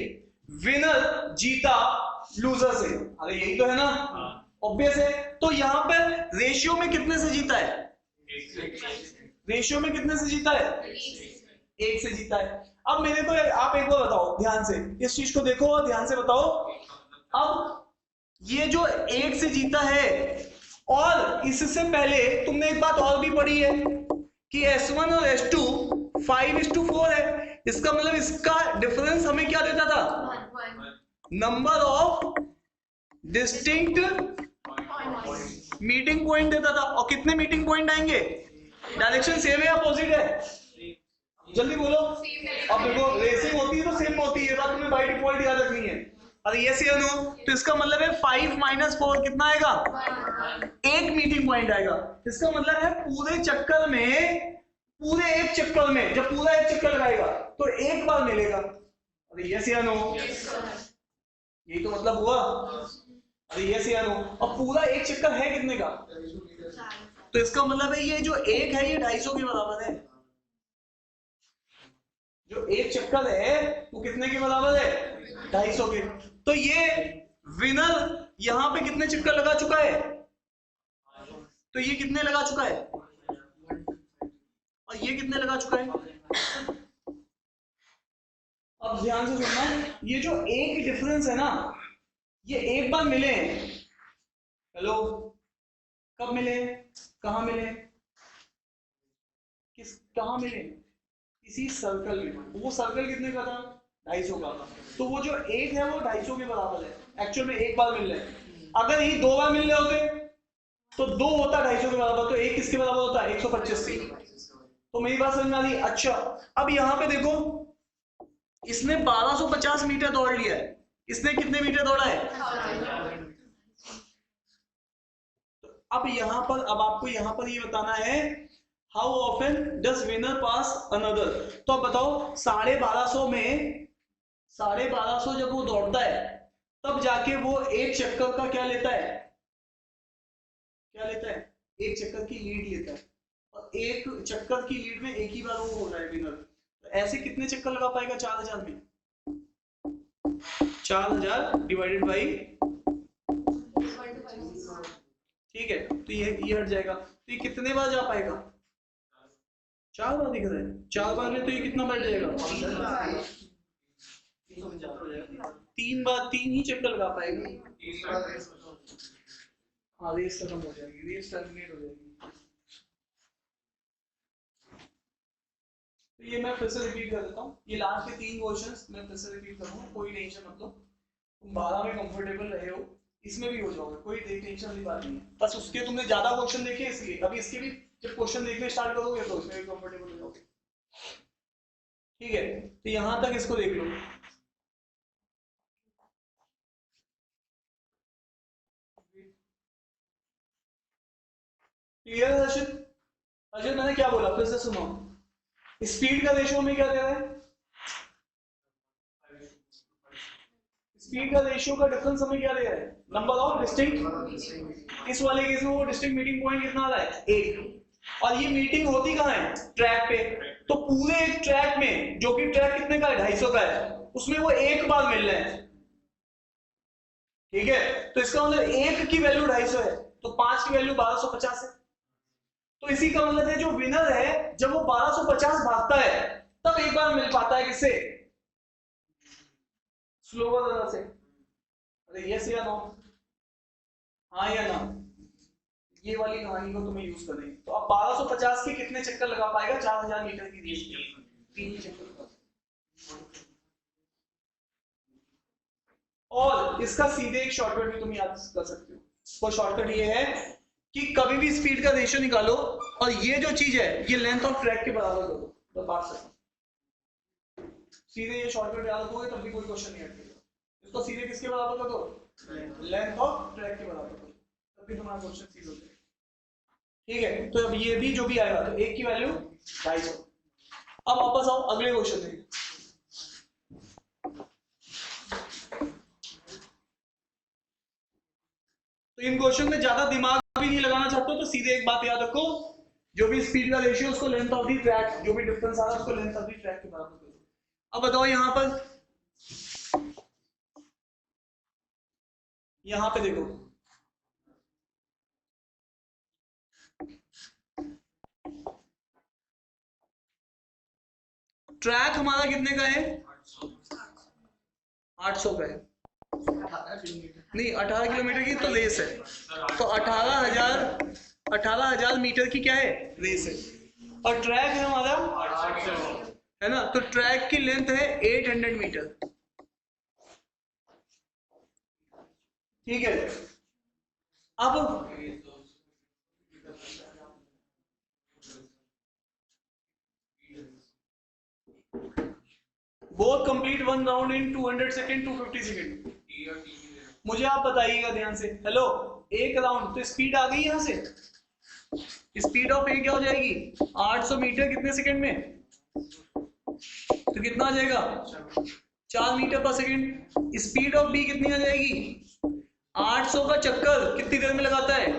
विनर जीता लूजर से। अरे यही तो है ना? ऑब्वियस है। तो यहाँ पर रेशियो में कितने से जीता है? रेशियो में कितने से जीता है? 1 से जीता है। अब मेरे को आप एक बार बताओ ध्यान से, इस चीज को देखो और ध्यान से बताओ। अब ये जो 1 से जीता है, और इससे पहले तुमने एक बात और भी पढ़ी है कि S1 और S2 5:4 है। इसका मतलब इसका डिफरेंस हमें क्या देता था? Number of distinct meeting point देता था। और कितने मीटिंग पॉइंट आएंगे? डायरेक्शन सेम है या अपोजिट है? जल्दी बोलो। अब देखो रेसिंग होती है तो सेम होती है, बात तुम्हें बाय डिफॉल्ट याद रखनी है। अरे यस या नो? तो इसका मतलब है 5 - 4 कितना आएगा? 1 मीटिंग पॉइंट आएगा। इसका मतलब है पूरे चक्कर में, पूरे एक चक्कर में जब पूरा एक चक्कर लगाएगा तो एक बार मिलेगा। अरे यस या नो? यही तो मतलब हुआ। अरे यस या नो? और पूरा एक चक्कर है कितने का? तो इसका मतलब है ये जो एक है ये 250 के बराबर है। जो एक चक्कर है वो कितने के बराबर है? 250 के। तो ये विनर यहां पे कितने चक्कर लगा चुका है? तो ये कितने लगा चुका है? और ये कितने लगा चुका है? अब ध्यान से सुनना, ये जो एक डिफरेंस है ना, ये एक बार मिले। हेलो, कब मिले? कहां मिले? कहां मिले? इसी सर्कल में। वो सर्कल कितने का था? 250 का। तो वो जो एक है वो 250 के बराबर है। एक्चुअल में एक बार मिल रहे हैं। अगर ये 2 बार मिल रहे होते तो 2 होता 250 के बराबर, तो 1 किसके बराबर होता? 125 के। तो मेरी बात समझ में आ रही? अच्छा, अब यहां पे देखो, इसने 1250 मीटर दौड़ लिया है। इसने कितने मीटर दौड़ा है? अब यहां पर, अब आपको यहां पर ये बताना है how often does winner pass another. तो अब बताओ 1250 में 1250 जब वो दौड़ता है तब जाके वो एक चक्कर का क्या लेता है? क्या लेता है? एक चक्कर की लीड लेता है। और एक चक्कर की लीड में एक ही बार वो हो रहा है विनर। तो ऐसे कितने चक्कर लगा पाएगा 4000 में? 4000 डिवाइडेड बाई, ठीक है, तो ये हट जाएगा। तो ये कितने बार जा पाएगा? 4 बार दिख रहा है। 4 बार में तो ये कितना बढ़ जाएगा? 3 बार, 3 ही चक्कर लगा पाएगा। हाँ, रेस खत्म हो जाएगी, रेस टर्मिनेट हो जाएगी। तो ये मैं फिर से रिपीट कर देता हूँ। ये लास्ट के 3 क्वेश्चंस मैं फिर से रिपीट करूँगा, कोई टेंशन मत लो। तुम 12 में कंफर्टेबल रहे हो, इसमें भी हो जाओगे, कोई टेंशन वाली बात नहीं है। बस उसके तुमने ज्यादा क्वेश्चन देखे इसलिए, अभी इसके भी जब क्वेश्चन देखने स्टार्ट करोगे तो इसमें भी कंफर्टेबल हो जाओगे। ठीक है, तो यहां तक इसको देख लो। क्लियर है दर्शन? अर्जुन, मैंने क्या बोला फिर से सुनो। स्पीड का रेशियो में क्या दे रहा है? स्पीड का रेशियो का डिफरेंस हमें क्या दे रहा है? Number of distinct. इस वाले केस में वो डिस्टिंक्ट मीटिंग पॉइंट कितना आ रहा है? 1। और ये मीटिंग होती कहाँ है? ट्रैक पे। तो पूरे एक ट्रैक में, जो कि ट्रैक कितने का है? 250 का है, उसमें वो एक बार मिल रहे हैं। ठीक है, तो इसका मतलब 1 की वैल्यू 250 है, तो 5 की वैल्यू 1250 है। तो इसी का मतलब है जो विनर है जब वो 1250 भागता है तब एक बार मिल पाता है किससे? स्लोवर रनर से। अरे यस या नो? हाँ या ना? ये वाली कहानी को तुम्हें यूज करनी है। तो अब 1250 के कितने चक्कर लगा पाएगा 4000 मीटर की रेस में? 3 चक्कर। और इसका सीधे एक शॉर्टकट भी तुम याद कर सकते हो। वो शॉर्टकट ये है कि कभी भी स्पीड का रेशियो निकालो और ये जो चीज है ये लेंथ ऑफ ट्रैक के बराबर करो, तो बात सकते सीधे ये शॉर्टकट याद रखोगे तब भी कोई क्वेश्चन नहीं अटकेगा। इसको सीधे किसके बराबर कर दो, लेंथ ऑफ ट्रैक के बराबर कर दो, तब भी तुम्हारा क्वेश्चन सीधा हो जाएगा। ठीक है, तो अब ये भी जो भी आएगा तो एक की वैल्यू 250। अब वापस आओ अगले क्वेश्चन में। तो इन क्वेश्चन में ज्यादा दिमाग भी नहीं लगाना चाहते हो तो सीधे एक बात याद रखो, जो भी स्पीड का रेशियो उसको लेंथ ऑफ दी ट्रैक, जो भी डिफरेंस आ रहा है उसको लेंथ ऑफ दी ट्रैक के बराबर करो। अब बताओ यहां पे देखो, ट्रैक हमारा कितने का है, 800 का है, नहीं 18 किलोमीटर की तो रेस है, तो 18,000 मीटर की क्या है, रेस है, और ट्रैक है हमारा 800 है ना, तो ट्रैक की लेंथ है 800 मीटर। ठीक है, अब both complete one round in 200 second 250 second. मुझे आप बताइएगा ध्यान से, हेलो एक राउंड, तो स्पीड आ गई यहां से, स्पीड ऑफ ए क्या हो जाएगी 800 मीटर कितने सेकंड में, तो कितना आ जाएगा 4 मीटर पर सेकंड। स्पीड ऑफ बी कितनी आ जाएगी 800 का चक्कर कितनी देर में लगाता है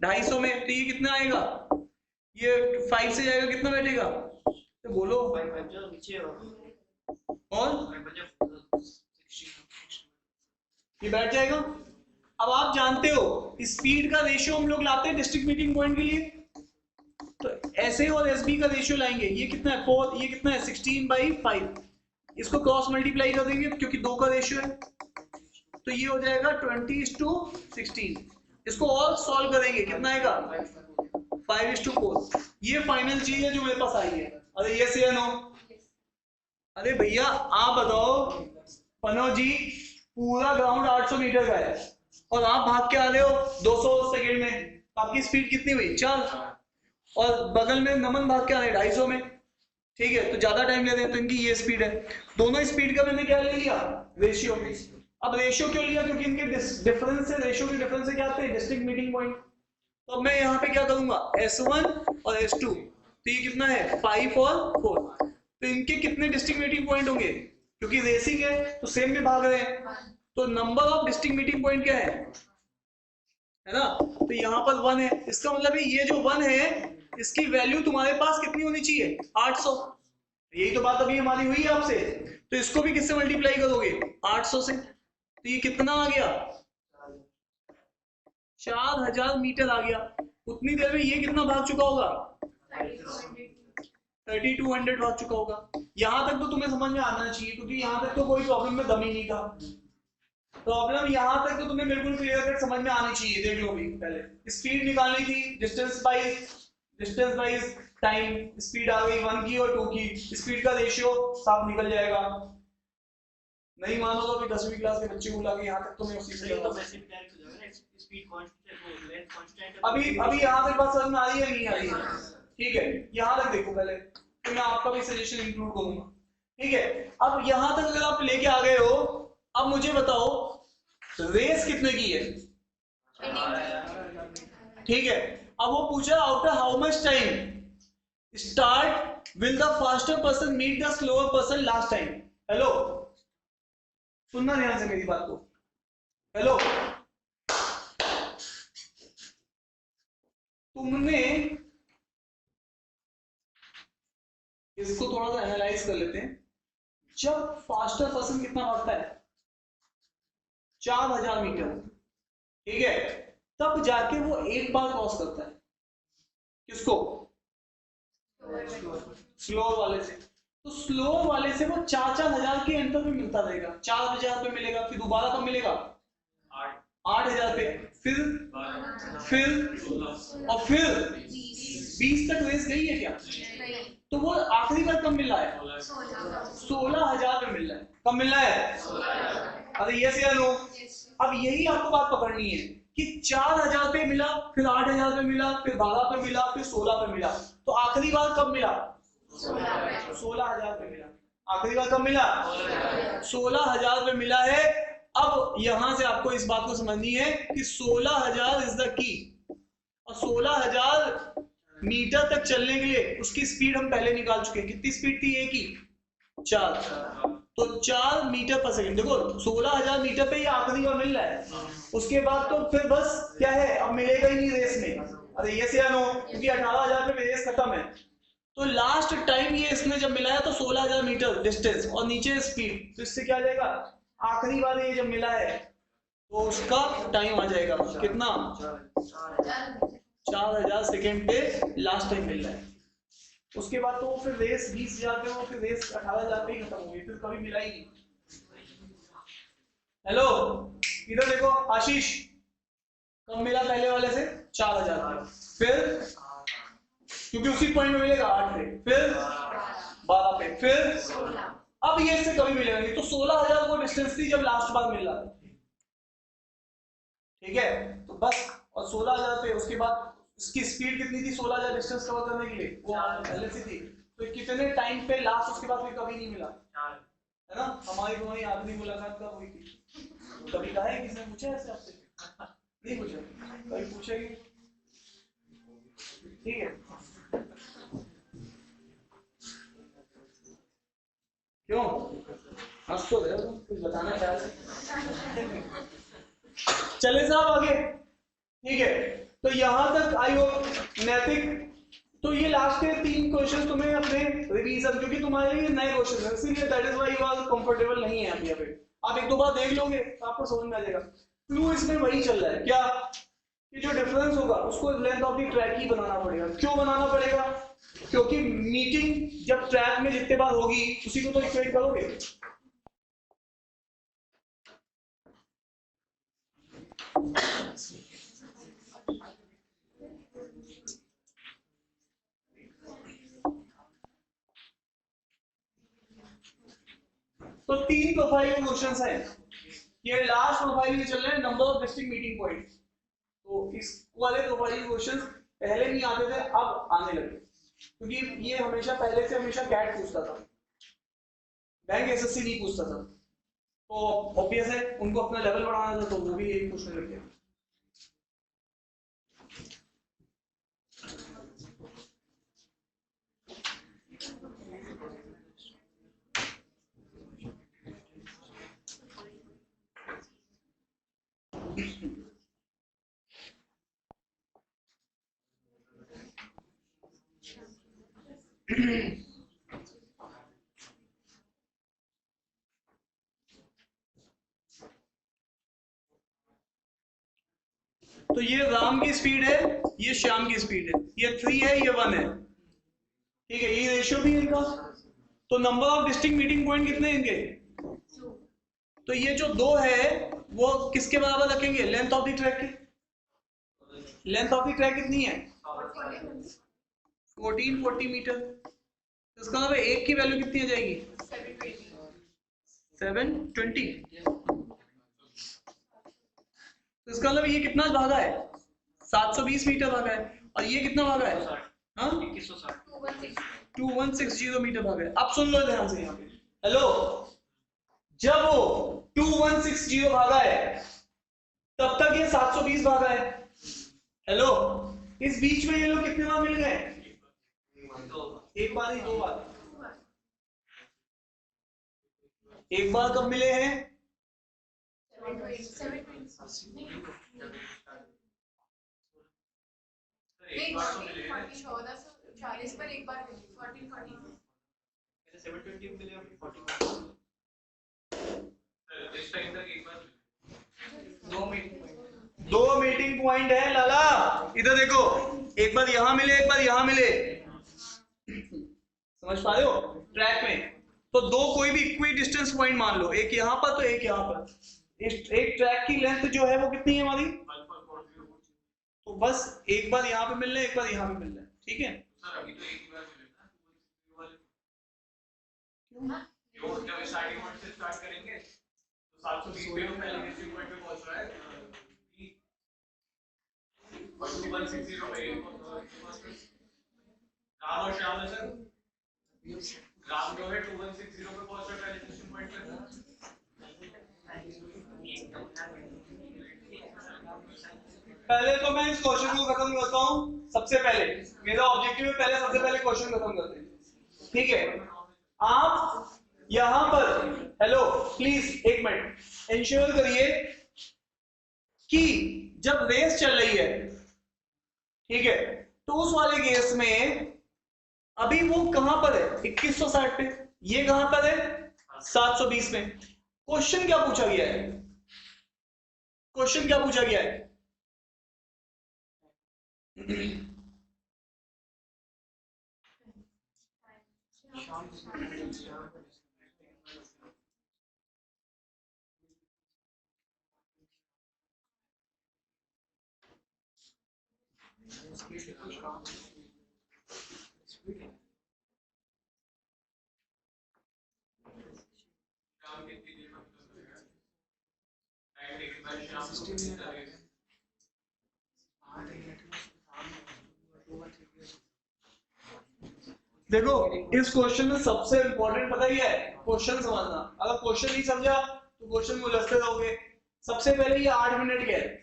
250 में, तो ये कितना आएगा, ये 5 से जाएगा कितना बैठेगा, तो बोलो और ये बैठ जाएगा। अब आप जानते हो स्पीड का रेशियो हम लोग लाते हैं डिस्ट्रिक्ट मीटिंग पॉइंट के लिए, तो ऐसे और एसबी का रेशियो लाएंगे, ये कितना है 4, ये कितना है 16/5, इसको क्रॉस मल्टीप्लाई कर देंगे क्योंकि 2 का रेशियो है, तो ये हो जाएगा 20:16। इसको और सॉल्व करेंगे कितना आएगा 5:4। ये फाइनल चीज है जो मेरे पास आई है। अरे यस या नो, अरे भैया आप बताओ, पनो जी पूरा ग्राउंड 800 मीटर का है और आप भाग के आ रहे हो 200 सेकेंड में, आपकी स्पीड कितनी हुई 4, और बगल में नमन भाग के आ रहे 250 में, ठीक है, तो ज्यादा टाइम ले रहे हैं, तो इनकी ये स्पीड है, दोनों स्पीड का मैंने क्या ले लिया रेशियो। अब रेशियो क्यों लिया, क्योंकि इनके डिफरेंस से, रेशियो के डिफरेंस से क्या आते हैं डिस्ट्रिक्ट मीटिंग पॉइंट, तो अब मैं यहाँ पे क्या करूंगा S1 और S2, तो ये कितना है 5 और 4, तो इनके कितने डिस्ट्रिक्ट मीटिंग पॉइंट होंगे, क्योंकि रेसिंग है तो सेम में भाग रहे हैं, तो number of district meeting point क्या है ना, तो यहाँ पर 1 है, इसका मतलब है ये जो 1 है इसकी वैल्यू तुम्हारे पास कितनी होनी चाहिए 800, यही तो बात अभी हमारी हुई है आपसे, तो इसको भी किससे मल्टीप्लाई करोगे 800 से, तो ये कितना आ गया 4000 मीटर आ गया। उतनी देर में ये कितना भाग चुका होगा 3200 भाग चुका होगा। यहां तक तो तुम्हें समझ में आना चाहिए, क्योंकि यहां तक तो कोई प्रॉब्लम में दम ही नहीं था, प्रॉब्लम यहां तक तो तुम्हें बिल्कुल क्लियर कट समझ में आनी चाहिए। देख लो भी, पहले स्पीड निकालनी थी, डिस्टेंस बाइज टाइम, स्पीड आ गई 1 की और 2 की, स्पीड का रेशियो साफ निकल जाएगा। नहीं मानो तो अभी 10वीं क्लास के बच्चे को लाके यहाँ तक तो मैं उसी से अभी यहाँ तक बात समझ में आ रही है नहीं आ रही है, ठीक है, यहाँ तक देखो पहले, तो मैं आपका भी सजेशन इंक्लूड करूंगा, ठीक है। अब यहाँ तक अगर आप लेके आ गए हो, अब मुझे बताओ रेस कितने की है, ठीक है। अब वो पूछा after how much time start will the faster person meet the slower person last time. Hello सुनना ध्यान से मेरी बात को, हेलो तुमने इसको थोड़ा सा एनालाइज कर लेते हैं, जब फास्टर पर्सन कितना भागता है 4000 मीटर, ठीक है, तब जाके वो एक बार क्रॉस करता है, किसको स्लोअर वाले से, तो स्लोअर वाले से वो 4,000 के अंतर पे मिलता रहेगा, 4,000 पे मिलेगा, फिर दोबारा कब मिलेगा 8,000 पे, फिर और फिर 20 तक रेस गई है क्या, तो वो आखिरी बार कब मिल रहा है 16,000 पे मिल रहा है, कब मिल रहा है, अरे यस या नो। अब यही आपको बात पकड़नी है कि 4,000 पे मिला, फिर 8,000 पे मिला, फिर 12 पे मिला, फिर 16 पे मिला, तो आखिरी बार कब मिला 16,000 पे मिला। आखिरी बार कब मिला? 16,000 रुपये मिला है। अब यहां से आपको इस बात को समझनी है कि 16,000 इज द की, और 16,000 मीटर तक चलने के लिए उसकी स्पीड हम पहले निकाल चुके हैं। कितनी स्पीड थी ए की? 4। तो 4 मीटर पर सेकंड। देखो 16,000 मीटर पे ये आखिरी बार मिल रहा है, उसके बाद तो फिर बस क्या है, अब मिलेगा ही नहीं रेस में। अरे ये से नो, क्योंकि 18,000 पे रेस खत्म है। तो लास्ट टाइम ये इसने जब मिला है तो 16,000 मीटर डिस्टेंस और नीचे स्पीड, तो इससे क्या आ जाएगा, आखिरी बार ये जब मिला है तो उसका टाइम आ जाएगा कितना? 4,000 सेकेंड पे लास्ट टाइम मिल रहा है। उसके बाद तो फिर रेस 20,000 पे, वो फिर रेस 18,000 पे ही खत्म हो गई, फिर कभी मिला ही नहीं। हेलो इधर देखो आशीष, कब मिला पहले वाले से? 4,000। फिर क्योंकि उसी पॉइंट में मिलेगा 8 पे, फिर 12 पे, फिर अब ये इससे कभी मिलेगा नहीं। तो 16,000 वो डिस्टेंस थी जब लास्ट बार मिला, ठीक है? तो बस, और 16,000 पे उसके बाद इसकी स्पीड कितनी थी 16,000 डिस्टेंस कवर करने के लिए? वो पहले से थी। तो कितने टाइम पे लास्ट उसके बाद फिर कभी नहीं मिला, है ना? हमारी तुम्हारी आखिरी मुलाकात कब हुई थी? कभी कहा है किसने पूछा ऐसे आपसे? नहीं पूछा, कभी पूछेगी? ठीक है, क्यों हंस तो रहे हो, कुछ बताना चाह रहे? चले साहब आगे, ठीक है? तो यहां तक आई हो नैतिक। तो ये लास्ट के 3 क्वेश्चन तुम्हें अपने रिवीजन, क्योंकि तुम्हारे लिए नए क्वेश्चन है, इसीलिए that is why you are comfortable नहीं है अभी। आप एक दो बार देख लोगे तो आपको समझ में आ जाएगा। क्लू इसमें वही चल रहा है क्या, कि जो डिफरेंस होगा उसको लेंथ ऑफ द ट्रैक ही बनाना पड़ेगा। क्यों बनाना पड़ेगा? क्योंकि मीटिंग जब ट्रैक में जितने बार होगी उसी को तो इक्वेट करोगे। तो 3 प्रोफाइल के क्वेश्चंस हैं। ये लास्ट प्रोफाइल में चल रहे हैं, number of district meeting points. तो इस वाले प्रोफाइल के क्वेश्चंस पहले नहीं आते थे, अब आने लगे, क्योंकि ये हमेशा पहले से हमेशा कैट पूछता था, बैंक एसएससी नहीं पूछता था। तो ऑब्वियस है उनको अपना लेवल बढ़ाना था, तो वो भी यही पूछने लग गया। तो ये राम की स्पीड है, ये श्याम की स्पीड है, ये 3 है, ये 1 है, ठीक है? ये रेशियो भी है इनका। तो number of district meeting point कितने इनके? तो ये जो 2 है वो किसके बराबर रखेंगे? लेंथ ऑफ द ट्रैक के। लेंथ ऑफ द ट्रैक कितनी है? 1440 मीटर। तो इसका मतलब एक की वैल्यू कितनी आ जाएगी? 720। तो इसका मतलब ये कितना भागा है? 720 मीटर भागा है। और ये कितना भागा है? हाँ 2160 मीटर भागा है। अब सुन लो ध्यान से यहाँ पे, हेलो, जब वो 2160 भागा है तब तक ये 720 भागा है। हेलो, इस बीच में ये लोग कितने बार मिल गए? एक बार ही, 2 बार? एक बार कब मिले हैं? एक बार तो मिले 40 पर एक बार 720 मिले, 40 इस टाइम तक एक बार 2 मीटिंग पॉइंट है लाला। इधर देखो, एक बार यहां मिले, एक बार यहां मिले, समझ पा रहे हो? ट्रैक में तो 2 कोई भी इक्वी डिस्टेंस पॉइंट मान लो, एक यहां पर तो एक यहां पर। एक ट्रैक की लेंथ जो है वो कितनी है हमारी? तो बस एक बार यहाँ पे मिल रहा है, एक बार यहाँ पे मिल रहा है, ठीक है? सर अभी तो एक ही बार मिले ना, क्यों? जब स्टार्टिंग पॉइंट से स्टार्ट करेंगे तो 720 पे पहले डिस्ट्रिक्ट पॉइंट पे पहुंच रहा है, 2160 पे राम और श्याम है सर, राम जो है 2160 पे पहुंच रहा है पहले डिसीजन पॉइंट पे। पहले तो मैं इस क्वेश्चन को खत्म करता हूं। सबसे पहले मेरा ऑब्जेक्टिव है पहले सबसे पहले क्वेश्चन खत्म करते हैं, ठीक है। आप यहां पर हेलो प्लीज एक मिनट इंश्योर करिए कि जब रेस चल रही है, ठीक है, तो उस वाले केस में अभी वो कहां पर है 2160 पे, ये कहां पर है 720 में। क्वेश्चन क्या पूछा गया है, क्वेश्चन क्या पूछा गया है? देखो इस क्वेश्चन में सबसे इंपॉर्टेंट पता ही है क्वेश्चन समझना। अगर क्वेश्चन नहीं समझा तो क्वेश्चन में उलझते रहोगे। सबसे पहले ये 8 मिनट क्या है?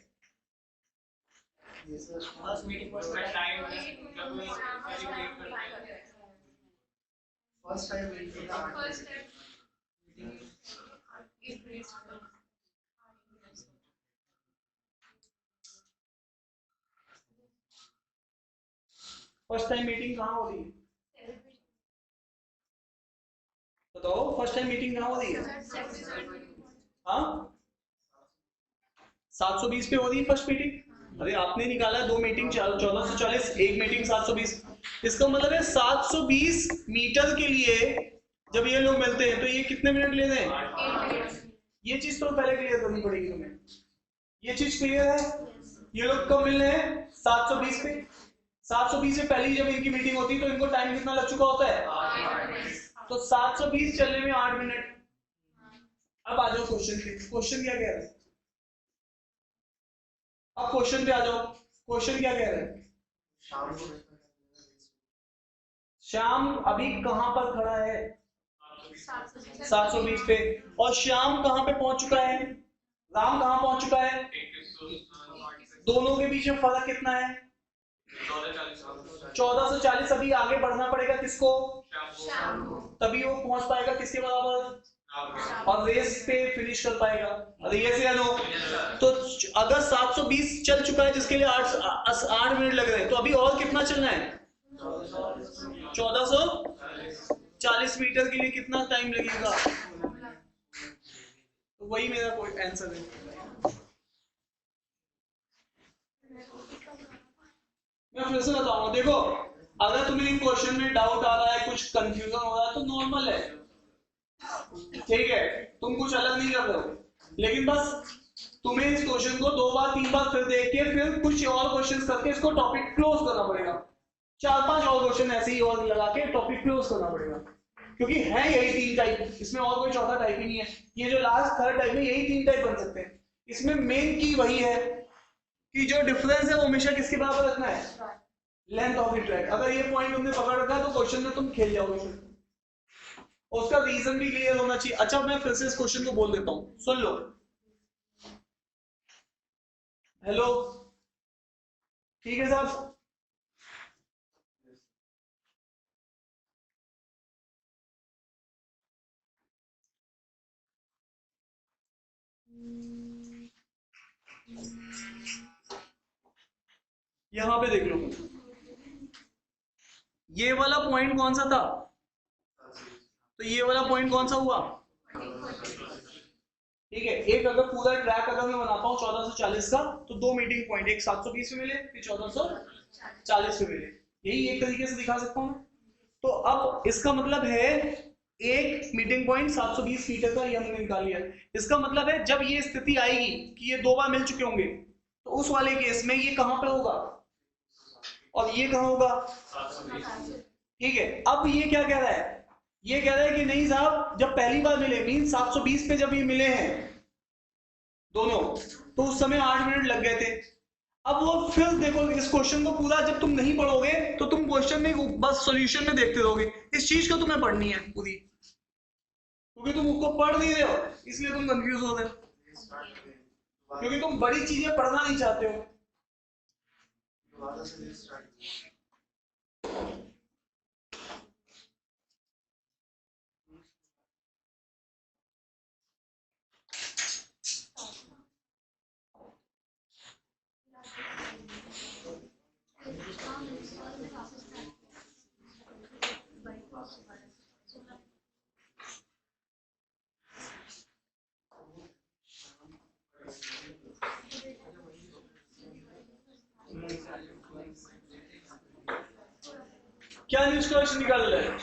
फर्स्ट टाइम मीटिंग कहाँ हो रही है? बताओ फर्स्ट टाइम मीटिंग कहाँ हो रही है? हाँ 720 पे हो रही है फर्स्ट मीटिंग। अरे आपने निकाला 2 मीटिंग 1440, एक मीटिंग 720। इसका मतलब है 720 मीटर के लिए जब ये लोग मिलते हैं तो ये कितने मिनट ले रहे हैं? ये चीज तो पहले क्लियर करनी पड़ेगी तुम्हें। ये चीज क्लियर है? ये लोग कब मिल रहे हैं 720 पे। 720 से पहले जब इनकी मीटिंग होती है तो इनको टाइम कितना लग चुका होता है? तो 720 चलने में 8 मिनट। अब आ जाओ क्वेश्चन पे। क्वेश्चन क्या कह रहा है? अब क्वेश्चन पे आ जाओ। क्वेश्चन क्या कह रहा है? श्याम अभी कहां पर खड़ा है? 720 पे। और श्याम कहां पे पहुंच चुका है? राम कहां पहुंच चुका है? दोनों के बीच में फर्क कितना है? 14 से 40। अभी आगे बढ़ना पड़ेगा किसको? तभी वो पहुंच पाएगा किसके बराबर? और रेस पे फिनिश कर पाएगा। अरे ये से नो तो अगर 720 चल चुका है जिसके लिए 8 मिनट लग रहे हैं तो अभी और कितना चलना है? 1440 मीटर के लिए कितना टाइम लगेगा? तो वही मेरा कोई आंसर है। मैं फिर से बताऊंगा। देखो अगर तुम्हें इन क्वेश्चन में डाउट आ रहा है, कुछ कंफ्यूजन हो रहा है तो नॉर्मल है, ठीक है, तुम कुछ अलग नहीं कर रहे हो। लेकिन बस तुम्हें इस क्वेश्चन को 2 बार 3 बार फिर देख के फिर कुछ और क्वेश्चंस करके इसको टॉपिक क्लोज करना पड़ेगा। 4-5 और क्वेश्चन ऐसे ही और लगा के टॉपिक क्लोज करना पड़ेगा, क्योंकि है यही 3 टाइप, इसमें और कोई चौथा टाइप ही नहीं है। ये जो लास्ट थर्ड टाइप है यही 3 टाइप बन सकते हैं। इसमें मेन की वही है कि जो डिफरेंस है वो हमेशा किसके बराबर रखना है? Length of the track. अगर ये पॉइंट तुमने पकड़ रखा तो क्वेश्चन में तुम खेल जाओगे। उसका रीजन भी क्लियर होना चाहिए। अच्छा मैं फिर से इस क्वेश्चन को बोल देता हूं, सुन लो। हेलो ठीक है साहब। यहां पे देख लो, ये वाला पॉइंट कौन सा था? तो ये वाला पॉइंट कौन सा हुआ? ठीक है। एक अगर पूरा ट्रैक अगर मैं बनाता हूँ 1440 का तो 2 मीटिंग पॉइंट, एक 720 पे मिले फिर 1440 पे मिले। यही एक तरीके से दिखा सकता हूँ। तो अब इसका मतलब है एक मीटिंग पॉइंट 720 मीटर का, ये हमने निकाल लिया। इसका मतलब है जब ये स्थिति आएगी कि ये 2 बार मिल चुके होंगे तो उस वाले केस में ये कहां पे होगा और ये कहां होगा? ठीक है। अब ये क्या कह रहा है? ये कह रहा है कि नहीं साहब, जब पहली बार मिले मीन 720 पे जब ये मिले हैं दोनों तो उस समय 8 मिनट लग गए थे। अब वो फिर देखो इस क्वेश्चन को पूरा जब तुम नहीं पढ़ोगे तो तुम क्वेश्चन में बस सॉल्यूशन में देखते रहोगे, इस चीज को तुम्हें पढ़नी है पूरी, क्योंकि तुम उसको पढ़ नहीं रहे हो इसलिए तुम कंफ्यूज हो रहे हो, क्योंकि तुम बड़ी चीजें पढ़ना नहीं चाहते हो। क्या निष्कर्ष निकाल रहे हैं?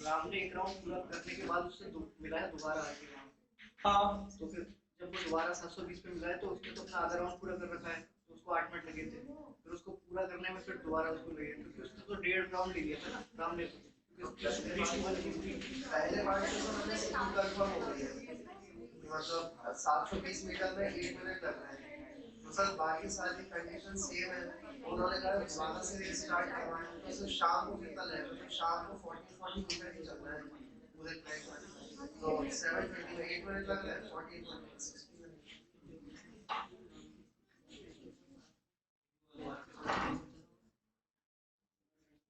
राम ने एक राउंड पूरा करने के बाद उससे मिला है दोबारा आके। हाँ तो फिर जब वो दोबारा 720 पे मिला है तो उसने तो अपना आधा राउंड पूरा कर रखा है, तो उसको 8 मिनट लगे थे, फिर उसको पूरा करने में फिर दोबारा उसको लगे, क्योंकि उसने तो 1.5 राउंड ले लिया था ना राम ने। पहले पार्ट में तो मैंने कंफर्म हो गई है, मतलब 720 मीटर में 1 मिनट लग रहा है, तो सर बाकी सारी कंडीशन सेम है। उन्होंने कहा दोबारा से रिस्टार्ट करवाना है, तो सर शाम को कितना लगेगा? तो शाम को 40 मीटर ही चलना है पूरे ट्रैक में, तो 7:28 मिनट लग रहा है, 40